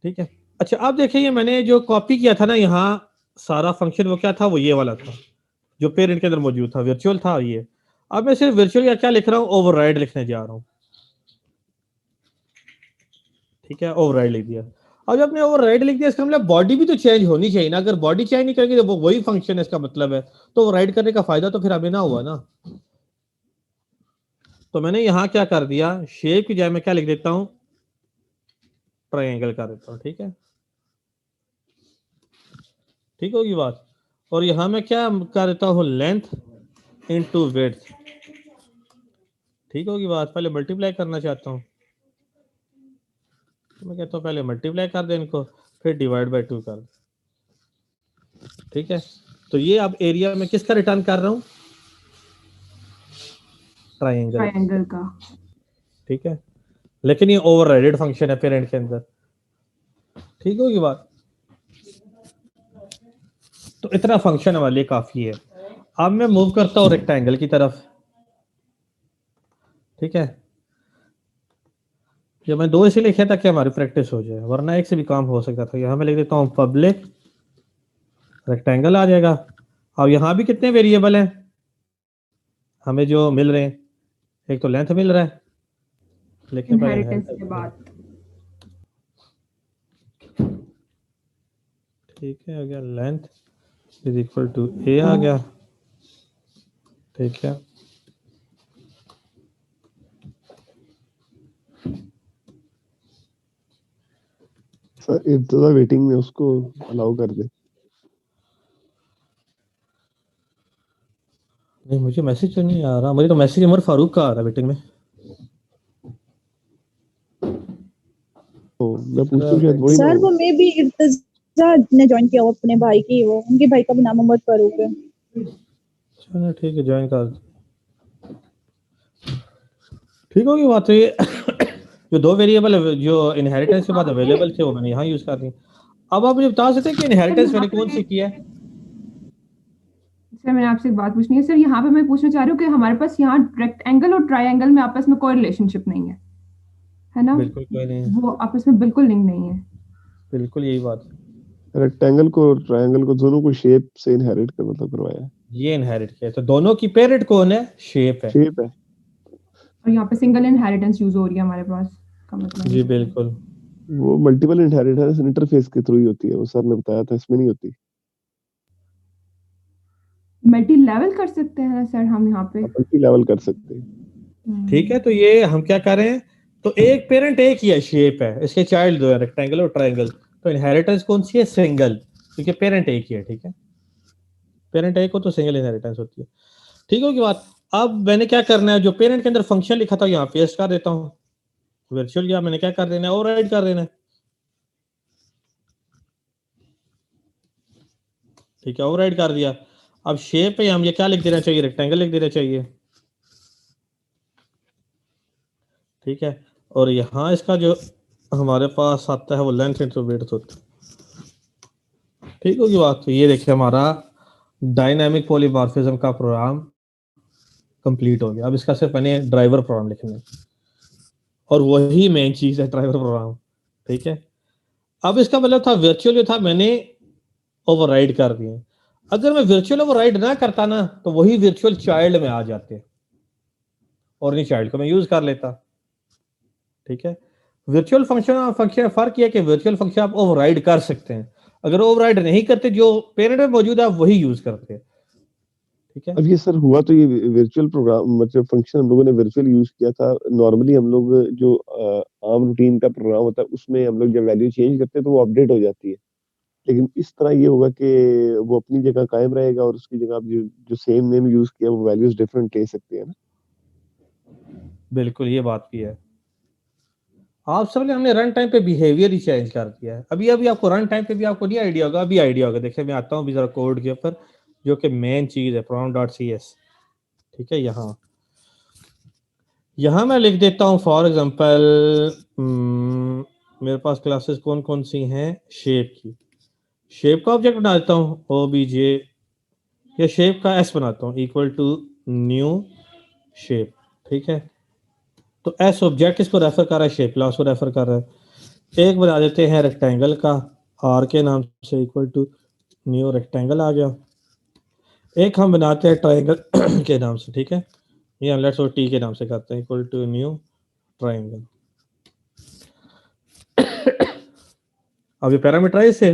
ठीक है। अच्छा अब देखिए, ये मैंने जो कॉपी किया था ना यहाँ, सारा फंक्शन वो क्या था, वो ये वाला था जो पेरेंट के अंदर मौजूद था, वर्चुअल था ये। अब मैं सिर्फ वर्चुअल या क्या लिख रहा हूँ, ओवरराइड लिखने जा रहा हूँ, ठीक है, ओवरराइड लिख दिया। अब जब आपने ओवरराइड लिख दिया, इसका मतलब बॉडी भी तो चेंज होनी चाहिए ना। अगर बॉडी चेंज नहीं करेगी तो वो वही फंक्शन है, इसका मतलब है, तो ओवरराइड करने का फायदा तो फिर हमें ना हुआ ना। तो मैंने यहाँ क्या कर दिया, शेप की जगह मैं क्या लिख देता हूँ, ट्रायंगल कर देता हूँ, ठीक है, ठीक होगी बात। और यहां मैं क्या कर देता हूं, लेंथ इनटू विड्थ, ठीक होगी बात। पहले मल्टीप्लाई करना चाहता हूं, तो मैं कहता हूं पहले मल्टीप्लाई कर दे इनको, फिर डिवाइड बाय 2 कर दे, ठीक है। तो ये अब एरिया में किसका रिटर्न कर रहा हूं, ट्रायंगल, ट्रायंगल का। ठीक है। लेकिन ये ओवरराइडेड फंक्शन है पेरेंट के अंदर, ठीक होगी बात। तो इतना फंक्शन हमारे लिए काफी है। अब मैं मूव करता हूं रेक्टेंगल की तरफ, ठीक है। ये मैं दो इसे लिखे ताकि हमारी प्रैक्टिस हो जाए, वरना एक से भी काम हो सकता था। यहां मैं लिख देता हूं पब्लिक रेक्टेंगल आ जाएगा। अब यहां भी कितने वेरिएबल हैं हमें जो मिल रहे हैं, एक तो लेंथ मिल रहा है, लिखने पर इनहेरिटेंस के बाद ठीक है, आ गया लेंथ इज इक्वल टू ए आ गया, ठीक है। सर इब्तदा वेटिंग में उसको अलाउ कर दे। नहीं मुझे मैसेज तो नहीं आ रहा, मुझे तो मैसेज उमर फारूक का आ रहा है वेटिंग में। तो मैं पूछता हूँ शायद वही ना सर हो। वो मे भी इर्तिजा ने ज्वाइन किया हो अपने भाई की, वो उनके भाई का भी नाम मोहम्मद फारूक है। चलो ठीक है, ज्वाइन कर, ठीक होगी बात। तो ये जो दो वेरिएबल जो इनहेरिटेंस के बाद अवेलेबल थे वो मैंने यहाँ यूज कर दी। अब आप मुझे बता सकते हैं कि इनहेरिटेंस मैंने कौन सी की है? सर मैंने आपसे एक बात पूछनी है सर, यहाँ पे मैं पूछना चाह रही हूँ कि हमारे पास यहाँ रेक्टेंगल और ट्रायंगल में आपस में कोई रिलेशनशिप नहीं है ना? बिल्कुल कोई नहीं है, वो आपस में बिल्कुल लिंक नहीं है। बिल्कुल यही बात है। रेक्टेंगल को और ट्रायंगल को दोनों को शेप से इनहेरिट कर मतलब करवाया है। ये इनहेरिट किया, तो दोनों की पेरेंट कौन है? शेप है। शेप है। और यहाँ पे सिंगल इनहेरिटेंस यूज हो रही है हमारे पास का मतलब जी बिल्कुल। वो मल्टीपल इनहेरिटेंस इंटरफेस के थ्रू ही होती है, वो सर ने बताया था, इसमें नहीं होती। मल्टी लेवल कर सकते हैं ना सर हम यहाँ पे? मल्टी लेवल कर सकते हैं। ठीक है, तो ये हम क्या कर रहे हैं, तो एक पेरेंट एक ही है, शेप है, इसके चाइल्ड दो है, रेक्टेंगल और ट्रायंगल। तो इनहेरिटेंस कौन सी है? सिंगल, क्योंकि पेरेंट एक ही है। ठीक है, पेरेंट एक हो तो सिंगल इनहेरिटेंस होती है। ठीक होगी बात। अब मैंने क्या करना है, जो पेरेंट के अंदर फंक्शन लिखा था यहाँ पेस्ट कर देता हूँ वर्चुअल, या मैंने क्या कर देना है, ओवरराइड कर देना है। ठीक है, ओवरराइड कर दिया। अब शेप पे हम ये क्या लिख देना चाहिए? रेक्टेंगल लिख देना चाहिए। ठीक है, और यहाँ इसका जो हमारे पास आता है वो लेंथ इंटू विड्थ होता है। ठीक होगी बात। तो ये देखिए हमारा डायनामिक पॉलीमॉर्फिज्म का प्रोग्राम कंप्लीट हो गया। अब इसका सिर्फ मैंने ड्राइवर प्रोग्राम लिखना है, और वही मेन चीज है ड्राइवर प्रोग्राम। ठीक है, अब इसका मतलब था वर्चुअल जो था मैंने ओवरराइड कर दिए। अगर मैं वर्चुअल ओवरराइड ना करता ना, तो वही वर्चुअल चाइल्ड में आ जाते और नहीं चाइल्ड को मैं यूज कर लेता। ठीक है, वर्चुअल फंक्शन फंक्शन फर्क यह कि वर्चुअल फंक्शन आप ओवरराइड कर सकते हैं, अगर ओवरराइड नहीं करते, जो पेरेंट में मौजूद है आप वही यूज करते हैं। ठीक है, अब ये सर हुआ तो ये वर्चुअल प्रोग्राम मतलब फंक्शन हम लोगों ने वर्चुअल यूज किया था। नॉर्मली हम लोग जो आम रूटीन का प्रोग्राम होता है उसमें हम लोग जब वैल्यू चेंज करते हैं तो वो अपडेट हो जाती है। लेकिन इस तरह ये होगा कि वो अपनी जगह कायम रहेगा और उसकी जगह आप जो जो सेम नेम यूज किया वो वैल्यूज डिफरेंट ले सकते हैं ना। बिल्कुल ये बात भी है। आप सबने हमने रन टाइम पे बिहेवियर ही चेंज कर दिया है। अभी अभी आपको रन टाइम पे भी आपको नहीं आइडिया होगा, अभी आइडिया होगा। देखिए मैं आता हूँ अभी जरा कोड के ऊपर, जो कि मेन चीज है program.cs। ठीक है, यहाँ मैं लिख देता हूँ फॉर एग्जांपल मेरे पास क्लासेस कौन कौन सी हैं, शेप की। शेप का ऑब्जेक्ट बना देता हूँ ओबीजे, या शेप का एस बनाता हूँ इक्वल टू न्यू शेप। ठीक है, तो एस ऑब्जेक्ट इसको रेफर कर रहा है, शेप क्लास को रेफर कर रहा है। एक बना देते हैं रेक्टेंगल का, आर के नाम से इक्वल टू न्यू रेक्टेंगल आ गया। एक हम बनाते हैं ट्राइंगल के नाम से। ठीक है, ये हम लेट्स टी के नाम से करते हैं इक्वल टू न्यू ट्राइंगल। अब ये पैरामीटराइज है,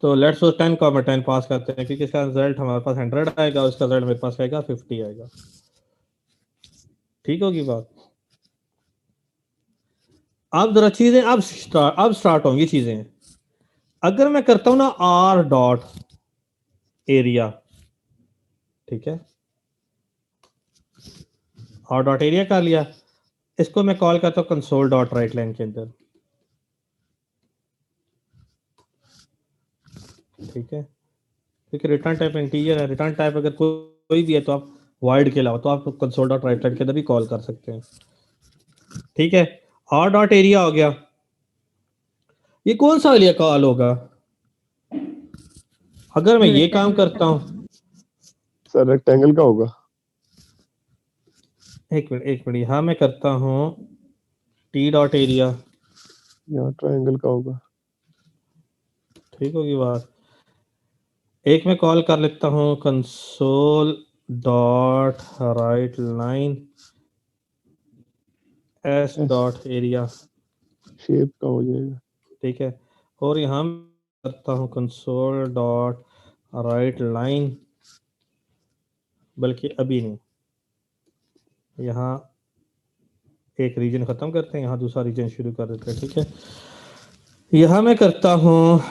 तो लेट्स 10, 10 पास करते हैं, क्योंकि इसका रिजल्ट हमारे पास 100 आएगा, उसका रिजल्ट मेरे पास आएगा 50 आएगा। ठीक होगी बात। अब जरा चीजें अब स्टार्ट होंगी चीजें। अगर मैं करता हूं ना आर डॉट एरिया, ठीक है, आर डॉट एरिया कर लिया, इसको मैं कॉल करता हूं कंसोल डॉट राइट लाइन के अंदर। ठीक है, क्योंकि रिटर्न टाइप इंटीजर है, रिटर्न टाइप अगर कोई भी है तो आप वाइड के अलावा तो आप कंसोल डॉट राइट लाइन के अंदर भी कॉल कर सकते हैं। ठीक है, आर डॉट एरिया हो गया। ये कौन सा एरिया कॉल होगा अगर मैं ये काम करता हूं? सर रेक्टेंगल का होगा। एक मिनट, हाँ मैं करता हूं टी डॉट एरिया, यहाँ ट्रायंगल का होगा। ठीक होगी बात। एक मैं कॉल कर लेता हूं console dot right line S dot area, shape का हो जाएगा। ठीक है। और यहाँ करता हूँ कंसोल डॉट राइट लाइन, बल्कि अभी नहीं, यहाँ एक रीजन खत्म करते हैं, यहाँ दूसरा रीजन शुरू कर देते हैं, ठीक है। यहाँ मैं करता हूँ,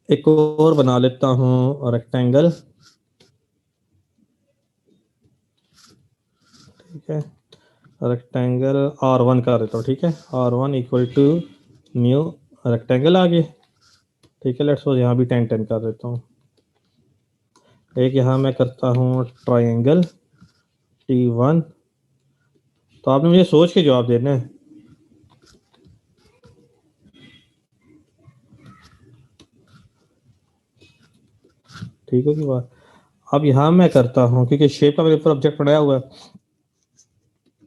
एक और बना लेता हूँ रेक्टेंगल, ठीक है। रेक्टेंगल R1 कर देता हूँ, ठीक है। R1 equal to new rectangle आ गए, ठीक है। लेट्स सपोज यहाँ भी 10 10 कर देता हूँ। एक यहाँ मैं करता हूँ ट्रायंगल T1, तो आपने मुझे सोच के जवाब देना है। ठीक है की बात। अब यहाँ मैं करता हूँ, क्योंकि शेप का मेरे ऊपर ऑब्जेक्ट बनाया हुआ है,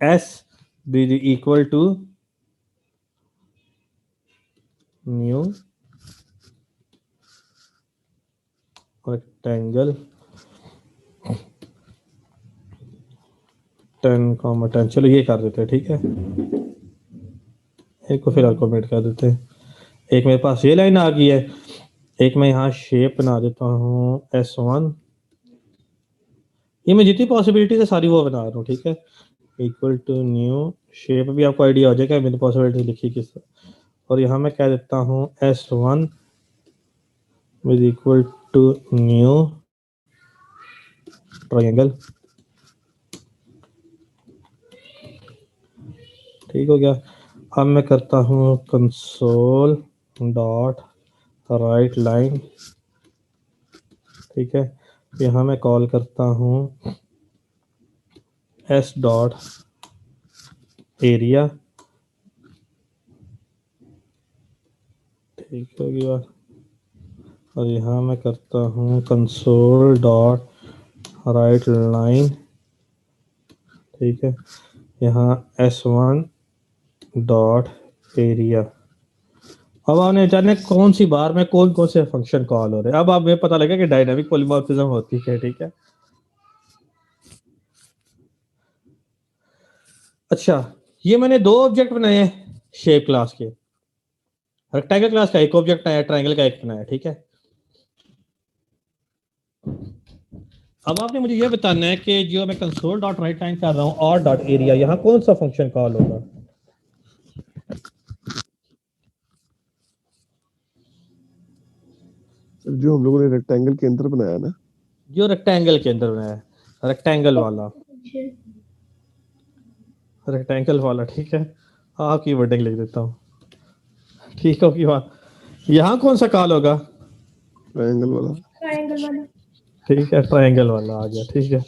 S B equal to new rectangle 10, चलो ये कर देते हैं, ठीक है। एक को फिलहाल कमेंट कर देते हैं। एक मेरे पास ये लाइन आ गई है, एक मैं यहाँ शेप बना देता हूँ S1, ये मैं जितनी पॉसिबिलिटी है सारी वो बना रहा हूँ, ठीक है। इक्वल टू न्यू शेप, भी आपको आइडिया हो जाएगा मैंने पॉसिबिलिटी लिखी किस तरह। और यहाँ मैं कह देता हूँ S1 with equal to new triangle, ठीक हो गया। अब मैं करता हूँ कंसोल डॉट राइट लाइन, ठीक है। यहाँ मैं कॉल करता हूँ एस डॉट एरिया, ठीक हो गया। और यहाँ मैं करता हूँ कंसोल डॉट राइट लाइन, ठीक है। यहाँ S1 डॉट एरिया। अब आपने जाने कौन सी बार में कौन कौन से फंक्शन कॉल हो रहे हैं। अब आप हमें पता लगा कि डायनामिक पॉलीमॉर्फिज्म होती है, ठीक है। अच्छा, ये मैंने दो ऑब्जेक्ट बनाए हैं शेप क्लास के, रेक्टेंगल क्लास का एक ऑब्जेक्ट बनाया, ट्रायंगल का एक बनाया, ठीक है। अब आपने मुझे ये बताना है कि जो मैं कंसोल डॉट राइट लाइन कर रहा हूँ और डॉट एरिया, यहाँ कौन सा फंक्शन कॉल होगा। जो हम लोगों ने रेक्टेंगल के अंदर बनाया ना, जो रेक्टेंगल के अंदर बनाया है, रेक्टेंगल वाला, रेक्टेंगल वाला, ठीक है। आपकी वर्डिंग लिख देता हूँ, ठीक होगी बात। यहाँ कौन सा कॉल होगा, ट्रायंगल वाला। ट्रायंगल वाला। ठीक है, ट्रायंगल वाला आ गया, ठीक है।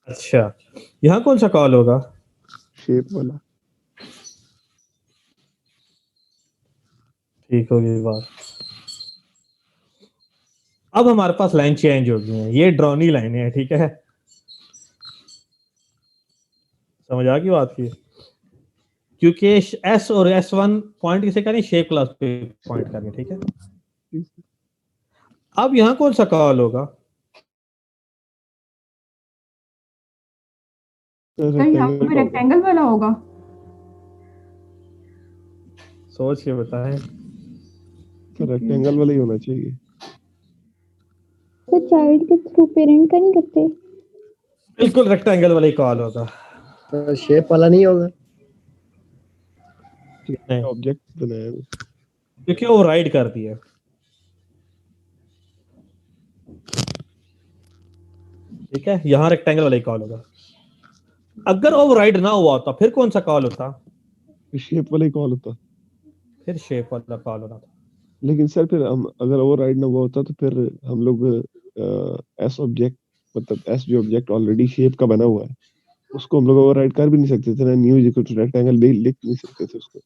अच्छा, यहाँ कौन सा कॉल होगा, शेप वाला। ठीक होगी बात। अब हमारे पास लाइन चेंज हो गई है, ये ड्रॉनी लाइन है, ठीक है। समझ आ गई बात की, क्योंकि एस और S1 पॉइंट किसे करें, शेप क्लास पे पॉइंट करें, ठीक है। अब यहाँ कौन सा कॉल होगा, सर यहाँ रेक्टेंगल पे का होगा। रेक्टेंगल वाला होगा। सोच के बताएं। तो रेक्टेंगल वाला ही होना चाहिए। तो चाइल्ड के थ्रू पेरेंट का नहीं करते। बिल्कुल रेक्टेंगल वाला ही कॉल होगा। शेप वाला नहीं होगा, नहीं, ऑब्जेक्ट बनाया है। क्योंकि ओवरराइड कर दिया, ठीक है। यहाँ रेक्टेंगल वाला ही कॉल होगा। अगर ओवरराइड ना हुआ होता फिर कौन सा कॉल होता, शेप वाला ही कॉल होता। फिर शेप वाला कॉल होना था। लेकिन सर फिर हम अगर ओवरराइड ना हुआ होता तो फिर हम लोग एस ऑब्जेक्ट, मतलब एस जो ऑब्जेक्ट ऑलरेडी शेप का बना हुआ है, उसको हम लोग ओवरराइड कर भी नहीं सकते थे ना, न्यू इक्वल टू रेक्टेंगल भी लिख नहीं सकते थे उसको।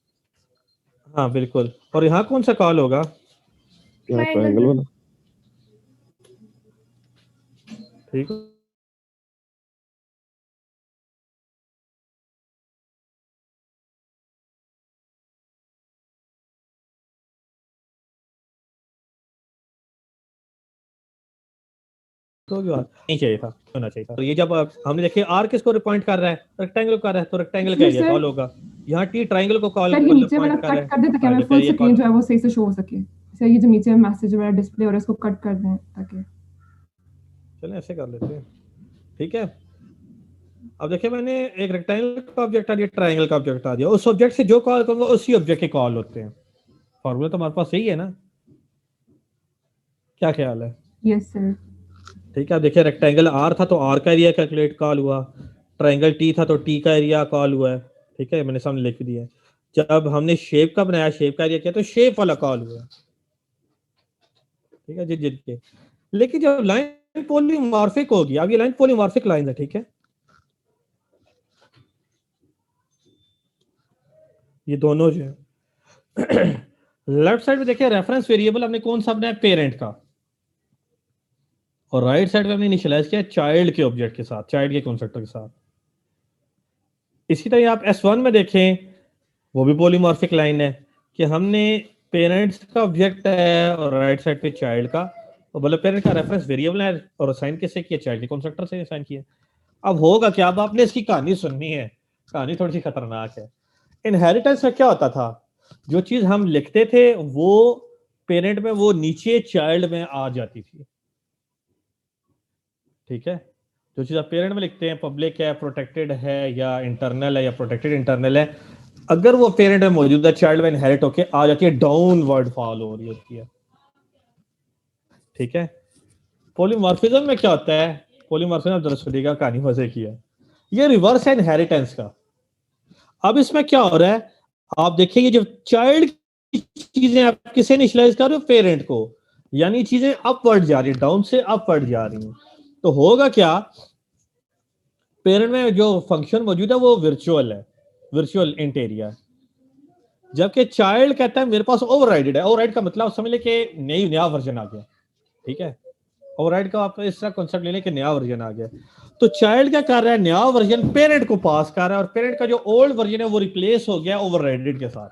हाँ बिल्कुल। और यहाँ कौन सा कॉल होगा, यहाँ ट्रायंगल ट्रायंगल वाला। वाला। ठीक। तो भी बात नहीं चाहिए था, होना चाहिए था। तो ये जब हमने देखे आर किसको पॉइंट कर रहा है, रेक्टेंगल कर रहा है, तो रेक्टेंगल का एरिया कॉल होगा। यहाँ टी ट्रायंगल को कॉल सर ये नीचे वाला कर रहा कट कर दे ताकि हमें फुल स्क्रीन जो है वो सही से शो हो सके। सर ये जो नीचे मैसेज वाला डिस्प्ले हो रहा है इसको कट कर दें ताकि, चलें ऐसे कर लेते हैं, ठीक है। अब देखिए मैंने एक रेक्टेंगल का ऑब्जेक्ट आ दिया, ट्रायंगल का ऑब्जेक्ट आ दिया, उस ऑब्जेक्ट से जो कॉल करूंगा उसी ऑब्जेक्ट के कॉल होते हैं। फॉर्मूला तो हमारे पास सही है ना, क्या ख्याल है? Yes sir. ठीक है, अब देखिए रेक्टेंगल आर था तो आर का एरिया कैलकुलेट कॉल हुआ, ट्रायंगल टी था तो टी का एरिया कॉल हुआ है, ठीक है, मैंने सामने लिख दिया। जब हमने शेप का बनाया, शेप का एरिया किया तो शेप वाला कॉल हुआ, ठीक है, जिन के। लेकिन जब लाइन पॉलीमॉर्फिक होगी, अब ये लाइन पॉलीमॉर्फिक लाइन है, ठीक है, ये दोनों जो है लेफ्ट साइड में देखिए रेफरेंस वेरिएबल हमने कौन सा बनाया, पेरेंट का, और राइट साइड में हमने इनिशियलाइज किया चाइल्ड के ऑब्जेक्ट के साथ, चाइल्ड के कंस्ट्रक्टर के साथ। इसी तरह आप S1 में देखें, वो भी पॉलीमॉर्फिक लाइन है कि हमने पेरेंट्स का ऑब्जेक्ट है और राइट साइड पे चाइल्ड का, और मतलब पेरेंट का रेफरेंस वेरिएबल है और असाइन किससे किया, चाइल्ड के कंस्ट्रक्टर से असाइन किया। अब होगा क्या, अब आपने इसकी कहानी सुननी है, कहानी थोड़ी सी खतरनाक है। इनहेरिटेंस में क्या होता था, जो चीज हम लिखते थे वो पेरेंट में वो नीचे चाइल्ड में आ जाती थी, ठीक है। जो चीज आप पेरेंट में लिखते हैं, पब्लिक है, प्रोटेक्टेड है या इंटरनल है या प्रोटेक्टेड इंटरनल है, अगर वो पेरेंट में मौजूद है चाइल्ड में इनहेरिट होके आ जाती है, डाउनवर्ड फॉल हो रही होती है, ठीक है। पॉलीमॉर्फिज्म में क्या होता है, पॉलीमॉर्फिज्म दरअसल का कहानी मजे की है, ये रिवर्स है इनहेरिटेंस का। अब इसमें क्या हो रहा है, आप देखिए ये जो चाइल्ड की चीजें आप किसे इनिशियलाइज कर रहे हो, पेरेंट को, यानी चीजें अपवर्ड जा रही है, डाउन से अपवर्ड जा रही हैं। तो होगा क्या, पेरेंट में जो फंक्शन मौजूद है वो वर्चुअल है, वर्चुअल इंट एरिया, जबकि चाइल्ड कहता है मेरे पास ओवरराइडेड है। ओवरराइड का मतलब समझ ले कि नया वर्जन आ गया, ठीक है। ओवरराइड का आप इस तरह कॉन्सेप्ट ले लें कि नया वर्जन आ गया। तो चाइल्ड क्या कर रहा है, नया वर्जन पेरेंट को पास कर रहा है और पेरेंट का जो ओल्ड वर्जन है वो रिप्लेस हो गया ओवरराइडेड के साथ।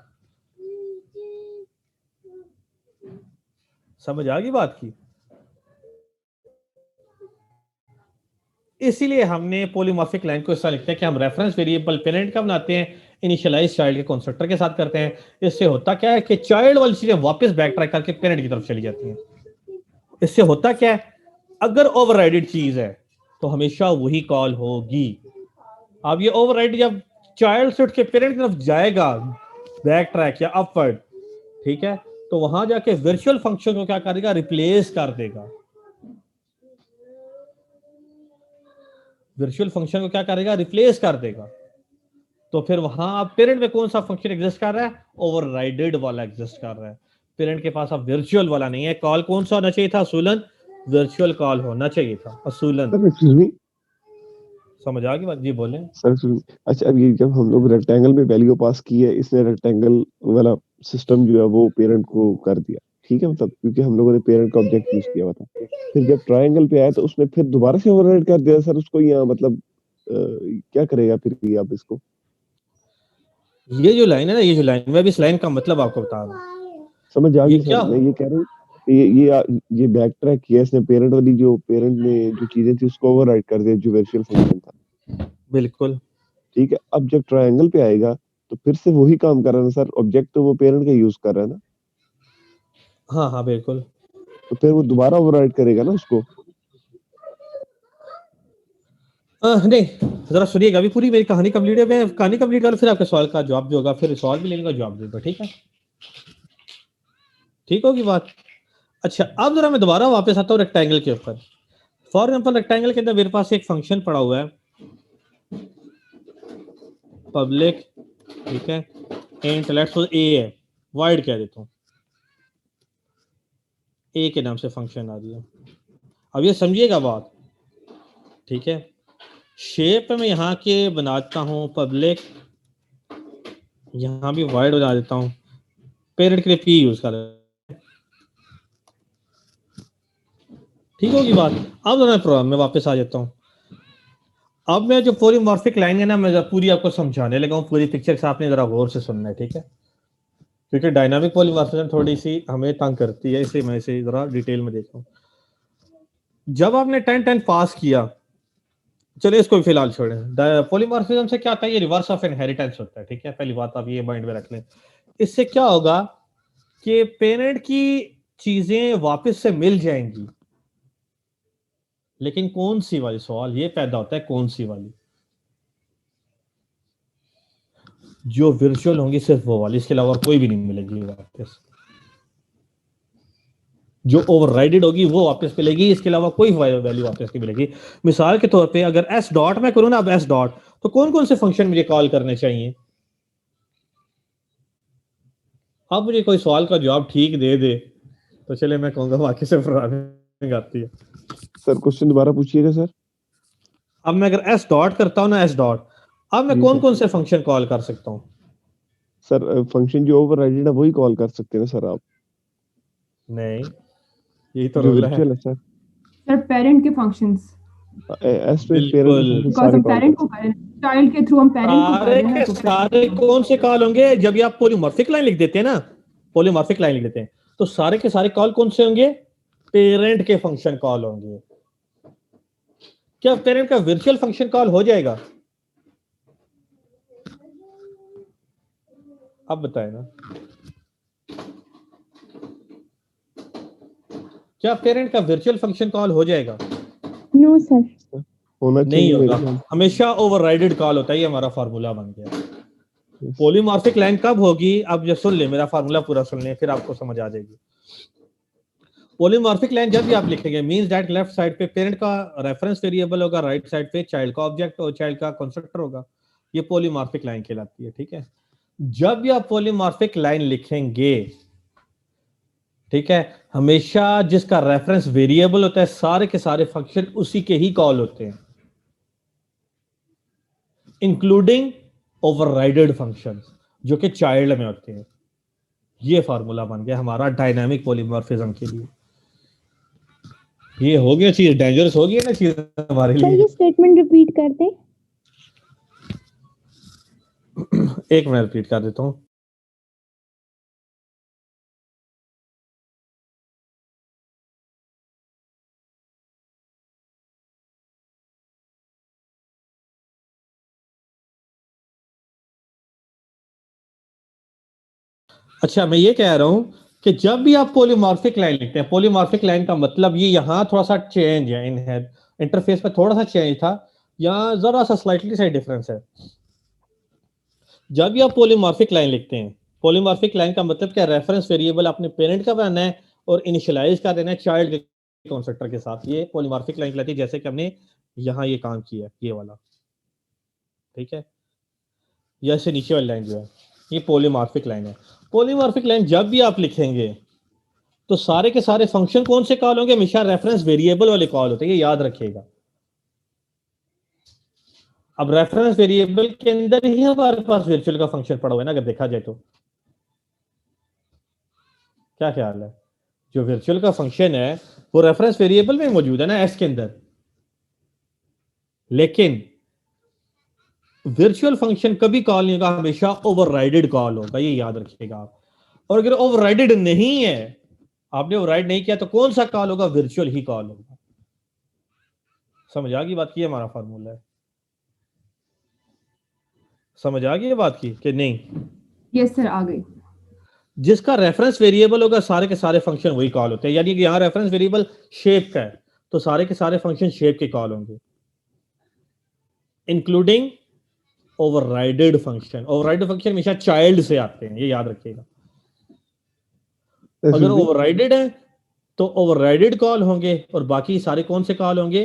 समझ आ गई बात की? इसीलिए हमने पॉलीमॉर्फिक लाइन को इस तरह लिखते हैं कि हम रेफरेंस वेरिएबल पेरेंट का बनाते हैं, इनिशियलाइज चाइल्ड के कंस्ट्रक्टर के साथ करते हैं। इससे होता क्या है कि चाइल्ड वाली चीजें वापस बैक ट्रैक करके पेरेंट की तरफ चली जाती हैं। इससे होता क्या है, अगर ओवरराइडेड चीज है तो हमेशा वही कॉल होगी। अब ये ओवरराइड जब चाइल्ड से उठ के पेरेंट की तरफ जाएगा, बैक ट्रैक या अपवर्ड, ठीक है, तो वहां जाके वर्चुअल फंक्शन को क्या करेगा, रिप्लेस कर देगा। वर्चुअल फंक्शन को क्या करेगा, रिप्लेस कर देगा। तो फिर वहां आप पेरेंट में कौन सा फंक्शन एग्जिस्ट कर रहा है, ओवरराइडेड वाला एग्जिस्ट कर रहा है। पेरेंट के पास अब वर्चुअल वाला नहीं है। कॉल कौन सा होना चाहिए था, असूलन वर्चुअल कॉल होना चाहिए था, असूलन। समझ आ गई बात? जी बोले सर। अच्छा, अब ये जब हम लोग रेक्टेंगल में वैल्यू पास की है, इसने रेक्टेंगल वाला सिस्टम जो है वो पेरेंट को कर दिया, ठीक है, मतलब क्योंकि हम लोगों ने पेरेंट का ऑब्जेक्ट यूज किया हुआ था। फिर जब ट्रायंगल पे आया तो उसने फिर दोबारा से ओवरराइड कर दिया सर उसको, या मतलब क्या करेगा फिर भी आप इसको? ये जो लाइन है ना, ये जो लाइन, मैं भी इस लाइन का मतलब आपको बता रहा हूँ। समझ आ ये गई क्या सर, मैं ये कह रहा हूँ ये बैक ट्रैक किया इसने, पेरेंट वाली जो पेरेंट ने जो चीजें थी उसको ओवरराइड कर दिया, जो वर्चुअल फंक्शन था। बिल्कुल ठीक है, अब जब ट्रायंगल पे आएगा तो फिर से वही काम कर रहा है सर, ऑब्जेक्ट तो वो पेरेंट का यूज कर रहा है ना। हाँ हाँ बिल्कुल। तो फिर वो दोबारा ओवरराइड करेगा ना उसको। नहीं, जरा सुनिएगा, अभी पूरी मेरी कहानी कंप्लीट है। मैं कहानी कंप्लीट कर फिर आपके सवाल का जवाब जो होगा, फिर सवाल भी लेने का जवाब दूंगा, ठीक है? ठीक होगी बात? अच्छा, अब जरा मैं दोबारा वापस आता हूँ रेक्टेंगल के ऊपर। फॉर एग्जाम्पल रेक्टेंगल के अंदर मेरे पास एक फंक्शन पड़ा हुआ है, पब्लिक, ठीक है, इंट लेट्स सपोज ए है, वाइड कह देता हूँ, ए के नाम से फंक्शन आ दिया। अब ये समझिएगा बात, ठीक है। शेप में यहाँ के बनाता हूँ पब्लिक, यहाँ भी वाइड बना देता हूँ, पेरेंट के लिए पी यूज कर, ठीक होगी बात? अब मैं प्रोग्राम में वापस आ जाता हूँ। अब मैं जो पॉलीमॉर्फिक लाइन है ना, मैं पूरी आपको समझाने लगा हूँ, पूरी पिक्चर से आपने जरा गौर से सुनना है, ठीक है? क्योंकि डायनामिक पॉलीमॉर्फिज्म थोड़ी सी हमें तंग करती है, इसलिए मैं इसे जरा डिटेल में देखता हूँ। जब आपने 10-10 पास किया, चलिए इसको फिलहाल छोड़ें। पॉलीमॉर्फिज्म से क्या आता है, ये रिवर्स ऑफ इनहेरिटेंस होता है, ठीक है, पहली बात आप ये माइंड में रख लें। इससे क्या होगा कि पेरेंट की चीजें वापस से मिल जाएंगी, लेकिन कौन सी वाली, सवाल ये पैदा होता है कौन सी वाली, जो वर्चुअल होंगी सिर्फ वो वाली, इसके अलावा कोई भी नहीं मिलेगी वापस। जो ओवरराइडेड होगी वो वापस मिलेगी, इसके अलावा कोई वैल्यू वापस नहीं मिलेगी। मिसाल के तौर पे अगर एस डॉट मैं करूं ना, अब एस डॉट, तो कौन कौन से फंक्शन मुझे कॉल करने चाहिए? आप मुझे कोई सवाल का जवाब ठीक दे दे तो चले मैं कहूंगा बाकी से प्रोग्रामिंग आती है। सर क्वेश्चन दोबारा पूछिएगा सर। अब मैं अगर एस डॉट करता हूं ना, एस डॉट, अब मैं जी कौन सर। कौन से फंक्शन कॉल कर सकता हूं? सर फंक्शन जो ओवरराइडेड है वही कॉल कर सकते हैं सर आप, नहीं, यही तो जो रोल है। वर्चुअल है सर। सर पेरेंट के फंक्शंस, एस पे पेरेंट बिल्कुल। फंक्शन बिकॉज सारे हम कॉल पेरेंट कर को कर रहे हैं, चाइल्ड के थ्रू हम पेरेंट को कर सारे रहे हैं के ना, तो सारे कौन से कॉल होंगे? जब ये आप पॉलीमॉर्फिक लाइन लिख देते हैं ना, पॉलीमॉर्फिक लाइन लिख देते हैं, तो सारे के सारे कॉल कौन से होंगे? पेरेंट के फंक्शन कॉल होंगे। क्या पेरेंट का वर्चुअल फंक्शन कॉल हो जाएगा? अब बताए ना, क्या पेरेंट का वर्चुअल फंक्शन कॉल हो जाएगा? No sir. होना नहीं चाहिए मेरे होगा, ख्याल से। हमेशा ओवरराइडेड कॉल होता है। ये हमारा फार्मूला बन गया। Yes. पॉलीमॉर्फिक लाइन कब होगी? अब जो सुन ले, मेरा फार्मूला पूरा सुन ले, फिर आपको समझ आ जाएगी। पॉलीमॉर्फिक लाइन जब भी आप लिखेंगे, मींस दैट लेफ्ट साइड पे पेरेंट का रेफरेंस वेरिएबल होगा, राइट साइड पे चाइल्ड का ऑब्जेक्ट और चाइल्ड का कंस्ट्रक्टर होगा। ये पॉलीमॉर्फिक लाइन कहलाती है, ठीक है। जब भी आप पॉलीमॉर्फिक लाइन लिखेंगे, ठीक है, हमेशा जिसका रेफरेंस वेरिएबल होता है, सारे के सारे फंक्शन उसी के ही कॉल होते हैं, इंक्लूडिंग ओवरराइडेड फंक्शंस जो कि चाइल्ड में होते हैं। ये फार्मूला बन गया हमारा डायनामिक पॉलीमॉर्फिज्म के लिए। ये हो गया, चीज डेंजरस हो गई है ना चीज हमारे सर लिए। ये स्टेटमेंट रिपीट कर दें। एक मिनट रिपीट कर देता हूं। अच्छा, मैं ये कह रहा हूं कि जब भी आप पॉलीमॉर्फिक लाइन लिखते हैं, पॉलीमॉर्फिक लाइन का मतलब ये यहां थोड़ा सा चेंज है, इन इंटरफेस पे थोड़ा सा चेंज था, यहां जरा सा स्लाइटली सा डिफरेंस है। जब भी आप पॉलीमॉर्फिक लाइन लिखते हैं, पॉलीमॉर्फिक लाइन का मतलब क्या, रेफरेंस वेरिएबल अपने पेरेंट का बनाना है और इनिशियलाइज कर देना है चाइल्ड के कंस्ट्रक्टर के साथ। ये पॉलीमॉर्फिक लाइन कहलाती है, जैसे कि हमने यहां ये काम किया, ये वाला, ठीक है। जैसे नीचे वाली लाइन जो है, ये पॉलीमॉर्फिक लाइन है। पॉलीमॉर्फिक लाइन जब भी आप लिखेंगे तो सारे के सारे फंक्शन कौन से कॉल होंगे? हमेशा रेफरेंस वेरिएबल वाले कॉल होते हैं, ये याद रखिएगा। अब रेफरेंस वेरिएबल के अंदर ही हमारे पास वर्चुअल का फंक्शन पड़ा हुआ है ना, अगर देखा जाए तो। क्या ख्याल है? जो वर्चुअल का फंक्शन है वो रेफरेंस वेरिएबल में मौजूद है ना, एस के अंदर, लेकिन वर्चुअल फंक्शन कभी कॉल नहीं होगा, हमेशा ओवरराइडेड कॉल होगा, ये याद रखिएगा आप। और अगर ओवरराइडेड नहीं है, आपने ओवरराइड नहीं किया, तो कौन सा कॉल होगा? वर्चुअल ही कॉल होगा। समझ आ गई बात की? हमारा फार्मूला है। समझ आ गई ये बात की कि नहीं? यस सर, आ गई। जिसका रेफरेंस वेरिएबल होगा, सारे के सारे फंक्शन वही कॉल होते हैं। यानी कि यहां रेफरेंस वेरिएबल शेप का है, तो सारे के सारे फंक्शन शेप के कॉल होंगे, इंक्लूडिंग ओवरराइडेड फंक्शन। ओवरराइडेड फंक्शन हमेशा चाइल्ड से आते हैं, ये याद रखिएगा। अगर ओवरराइडेड है तो ओवरराइडेड कॉल होंगे, और बाकी सारे कौन से कॉल होंगे?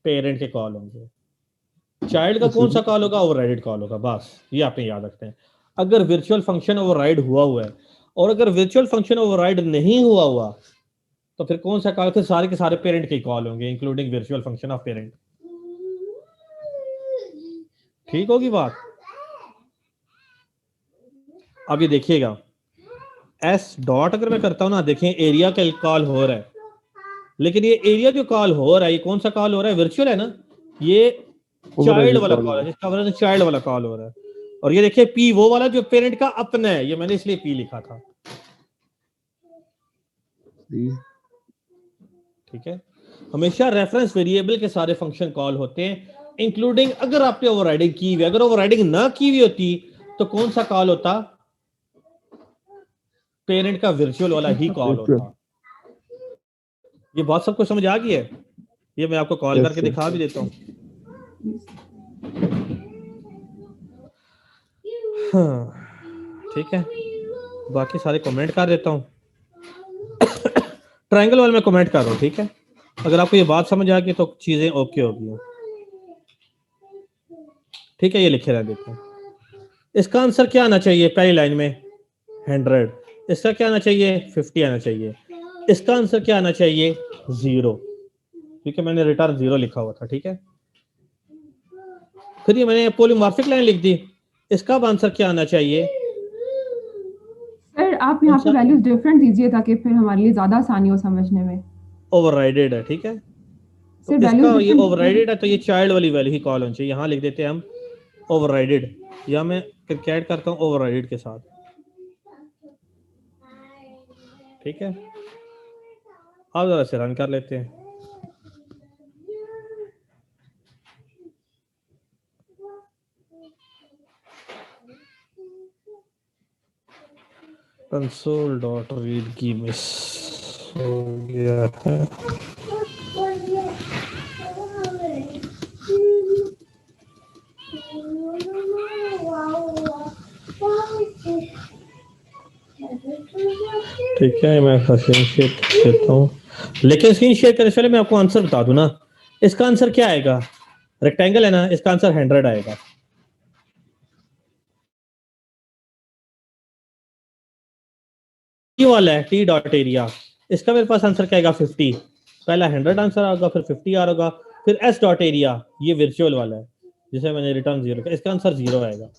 पेरेंट के कॉल होंगे। चाइल्ड का कौन सा कॉल होगा? ओवरराइडेड कॉल होगा। बस ये आपने याद रखते हैं। अगर वर्चुअल फंक्शन ओवरराइड हुआ है, और अगर वर्चुअल फंक्शन ओवरराइड नहीं हुआ तो फिर कौन सा कॉल? फिर सारे के सारे पेरेंट के कॉल होंगे, including virtual function of parent. ठीक होगी बात? अब ये देखिएगा, एस डॉट अगर मैं करता हूं ना, देखें एरिया का कॉल हो रहा है, लेकिन ये एरिया जो कॉल हो रहा है, ये कौन सा कॉल हो रहा है? वर्चुअल है ना, ये चाइल्ड वाला कॉल है, जिसका वजह से चाइल्ड वाला कॉल हो रहा है। और ये देखिए पी वो वाला जो पेरेंट का अपना है, ये मैंने इसलिए पी लिखा था, ठीक है। हमेशा रेफरेंस वेरिएबल के सारे फंक्शन कॉल होते हैं, इंक्लूडिंग अगर आपने ओवरराइडिंग की हुई, अगर ओवरराइडिंग ना की हुई होती तो कौन सा कॉल होता? पेरेंट का वर्चुअल वाला ही कॉल होता। ये बात सबको समझ आ गई है? ये मैं आपको कॉल करके दिखा भी देता हूं। हाँ, ठीक है, बाकी सारे कमेंट कर देता हूं। ट्रायंगल वाले में कमेंट कर रहा हूं, ठीक है। अगर आपको ये बात समझ आ गई तो चीजें ओके हो गई, ठीक है। ये लिखे रह देते हैं। इसका आंसर क्या आना चाहिए? पहली लाइन में 100। इसका क्या आना चाहिए? 50 आना चाहिए। इसका आंसर क्या आना चाहिए? 0, क्योंकि मैंने रिटर्न 0 लिखा हुआ था, ठीक है। फिर ये मैंने पॉलीमॉर्फिक लाइन लिख दी। इसका अब आंसर क्या आना चाहिए? सर आप यहाँ पे वैल्यूज डिफरेंट दीजिए ताकि फिर हमारे लिए ज्यादा आसानी हो समझने में। ओवरराइडेड है, ठीक है। तो सर इसका वैल्यूज ये ओवरराइडेड है तो ये चाइल्ड वाली वैल्यू ही कॉल होनी चाहिए। यहाँ लिख देते हैं हम ओवरराइडेड, या मैं कैट करता हूँ ओवरराइडेड के साथ, ठीक है। अब जरा से रन कर लेते हैं। console.read की मिस हो गया है। ठीक है, मैं स्क्रीन शेयर कर देता हूँ, लेकिन स्क्रीन शेयर करने से पहले मैं आपको आंसर बता दूं ना। इसका आंसर क्या आएगा? रेक्टेंगल है ना, इसका आंसर 100 आएगा। वाला है टी डॉट एरिया, इसका मेरे पास आंसर क्या आएगा? 50। पहला 100 आंसर आएगा, फिर 50 आ होगा, फिर एस डॉट एरिया, ये वर्चुअल वाला है जिसे मैंने रिटर्न 0 किया, इसका आंसर 0 आएगा।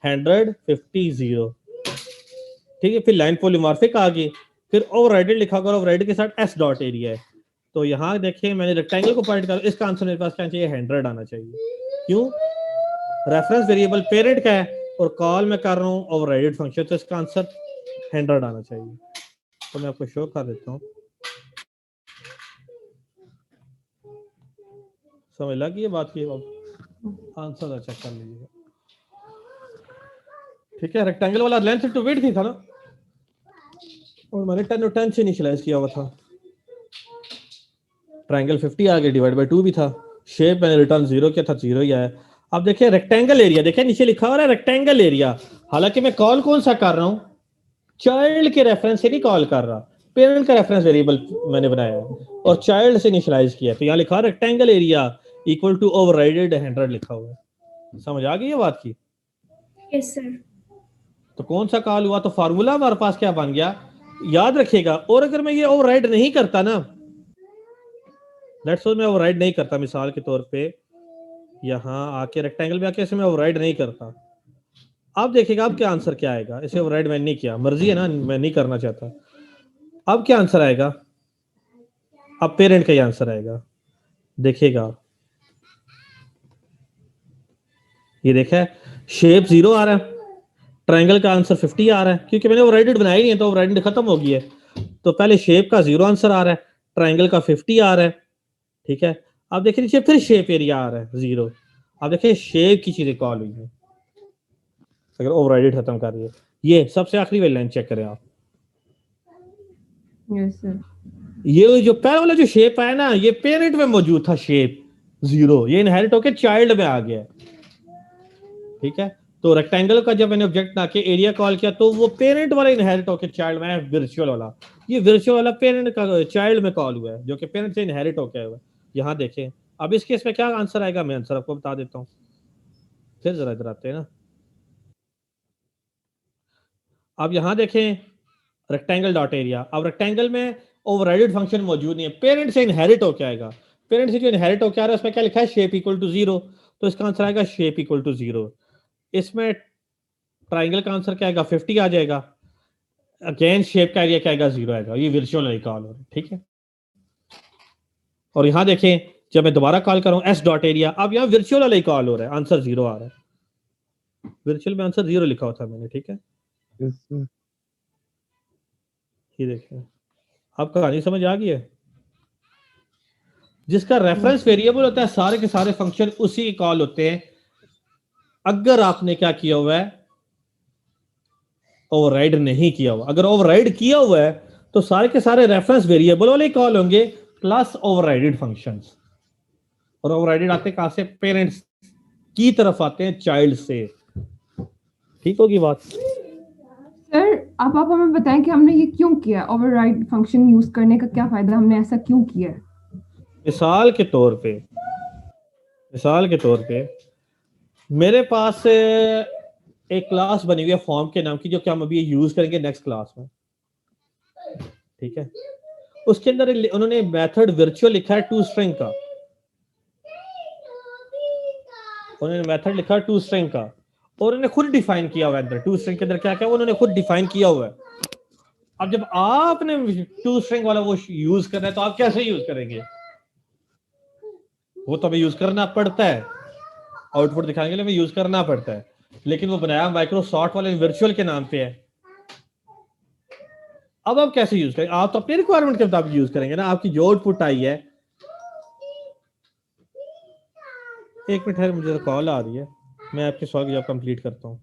100 50 0, ठीक है। फिर लाइन पॉलीमॉर्फिक आ गई, फिर ओवरराइडेड लिखा होगा, ओवरराइडेड के साथ एस डॉट एरिया है। तो यहाँ देखिए मैंने रेक्टेंगल को पॉइंट कर, इसका आंसर मेरे पास क्या चाहिए? 100 आना चाहिए। क्यों? रेफरेंस वेरिएबल पेरेंट का है और कॉल मैं कर रहा हूँ ओवरराइडेड फंक्शन, तो इसका आंसर 100 आना चाहिए। तो मैं आपको शो कर देता हूँ, समझ लगी ये बात की? आंसर चेक कर लीजिए, ठीक है। रेक्टेंगल वाला लेंथ टू विड्थ ही था ना, और मैंने 10 और 10 से इनिशियलाइज किया हुआ था। ट्रायंगल 50 आ गया, डिवाइड बाय 2 भी था। शेप मैंने रिटर्न 0 किया था, 0 ही आया। अब देखिए रेक्टेंगल एरिया, देखिए नीचे लिखा हुआ है रेक्टेंगल एरिया, हालांकि मैं कॉल कौन सा कर रहा हूँ? चाइल्ड के रेफरेंस से नहीं कॉल कर रहा, पेरेंट का रेफरेंस वेरिएबल मैंने बनाया है और चाइल्ड से इनिशियलाइज किया। तो यहाँ लिखा रेक्टेंगल एरिया इक्वल टू ओवरराइडेड 100 लिखा हुआ है। समझ आ गई ये बात की? Yes sir. तो कौन सा कॉल हुआ? तो फार्मूला हमारे पास क्या बन गया, याद रखिएगा। और अगर मैं ये ओवरराइड नहीं करता ना, लेट्स सपोज मैं ओवरराइड नहीं करता, मिसाल के तौर पे यहाँ आके रेक्टेंगल में आके इसे मैं ओवरराइड नहीं करता, अब देखिएगा अब क्या आंसर क्या आएगा। इसे ओवरराइड मैंने नहीं किया, मर्जी है ना, मैं नहीं करना चाहता। अब क्या आंसर आएगा? अब पेरेंट का ही आंसर आएगा, देखिएगा। ये देखा शेप 0 आ रहा है, ट्रायंगल का आंसर 50 आ रहा है, क्योंकि मैंने ओवरराइडेड बनाई नहीं है तो ओवरराइडेड खत्म हो गई है। तो पहले शेप का 0 आंसर आ रहा है, ट्रायंगल का 50 आ रहा है, ठीक है। अब देखिए नीचे फिर शेप एरिया आ रहा है 0। अब देखिए शेप की चीजें कॉल हुई है, अगर ओवरराइडेड खत्म कर रही है। ये सबसे आखिरी वाली लाइन चेक करें आप। Yes sir. ये जो पहला वाला जो शेप आया ना, ये पेरेंट में मौजूद था शेप 0, ये इनहेरिट होके चाइल्ड में आ गया, ठीक है। तो रेक्टेंगल का जब मैंने ऑब्जेक्ट ना के एरिया कॉल किया तो वो पेरेंट वाला इनहेरिट होके चाइल्ड में, वर्चुअल वाला, ये वर्चुअल वाला पेरेंट का चाइल्ड में कॉल हुआ है, जो कि पेरेंट से इनहेरिट होके हुआ है। यहाँ देखें अब इस केस में क्या आंसर आएगा, मैं आंसर आपको बता देता हूँ। फिर जरा इधर आते हैं ना, अब यहाँ देखें रेक्टेंगल डॉट एरिया। अब रेक्टेंगल में ओवरराइडेड फंक्शन मौजूद नहीं है, पेरेंट से इनहेरिट होके आएगा। पेरेंट से जो इनहेरिट होके आ रहा है उसमें क्या लिखा है? शेप इक्वल टू 0, तो इसका आंसर आएगा शेप इक्वल टू 0। इसमें ट्राइंगल का आंसर क्या आएगा? 50 आ जाएगा। अगेन शेप का एरिया क्या आएगा? 0 आएगा। ये वर्चुअल कॉल हो रहा है, ठीक है। और यहाँ देखें जब मैं दोबारा कॉल कर रहा हूँ एस डॉट एरिया, अब यहाँ वर्चुअल वाला कॉल हो रहा है, आंसर 0 आ रहा है। वर्चुअल में आंसर 0 लिखा हुआ था मैंने, ठीक है। ये देखिए अब कहानी समझ आ गई है। जिसका रेफरेंस वेरिएबल होता है, सारे के सारे फंक्शन उसी के कॉल होते हैं अगर आपने क्या किया हुआ है, ओवरराइड नहीं किया हुआ। अगर ओवरराइड किया हुआ है तो सारे के सारे रेफरेंस वेरिएबल वाले कॉल होंगे प्लस ओवरराइडेड फंक्शंस। और ओवरराइडेड आते कहां से? पेरेंट्स की तरफ आते हैं, चाइल्ड से। ठीक होगी बात? सर आप हमें बताएं कि हमने ये क्यों किया, ओवरराइड फंक्शन यूज करने का क्या फायदा, हमने ऐसा क्यों किया? मिसाल के तौर पे मेरे पास एक क्लास बनी हुई है फॉर्म के नाम की, जो कि हम अभी यूज करेंगे नेक्स्ट क्लास में। ठीक है, उसके अंदर उन्होंने मेथड वर्चुअल लिखा है टू स्ट्रिंग का। उन्होंने मेथड लिखा टू स्ट्रिंग का और उन्होंने खुद डिफाइन किया हुआ है अंदर टू स्ट्रिंग के अंदर क्या क्या उन्होंने खुद डिफाइन किया हुआ है। अब जब आपने टू स्ट्रिंग वाला वो यूज करना है तो आप कैसे यूज करेंगे? वो तो हमें यूज करना पड़ता है, आउटपुट दिखाने के लिए हमें यूज करना पड़ता है, लेकिन वो बनाया माइक्रोसॉफ्ट वाले वर्चुअल के नाम पे है। अब आप कैसे यूज करेंगे? आप तो अपने रिक्वायरमेंट के मुताबिक यूज करेंगे ना। आपकी जो आउटपुट आई है, एक मिनट है, मुझे कॉल आ रही है, मैं आपके सवाल का जवाब कंप्लीट करता हूँ।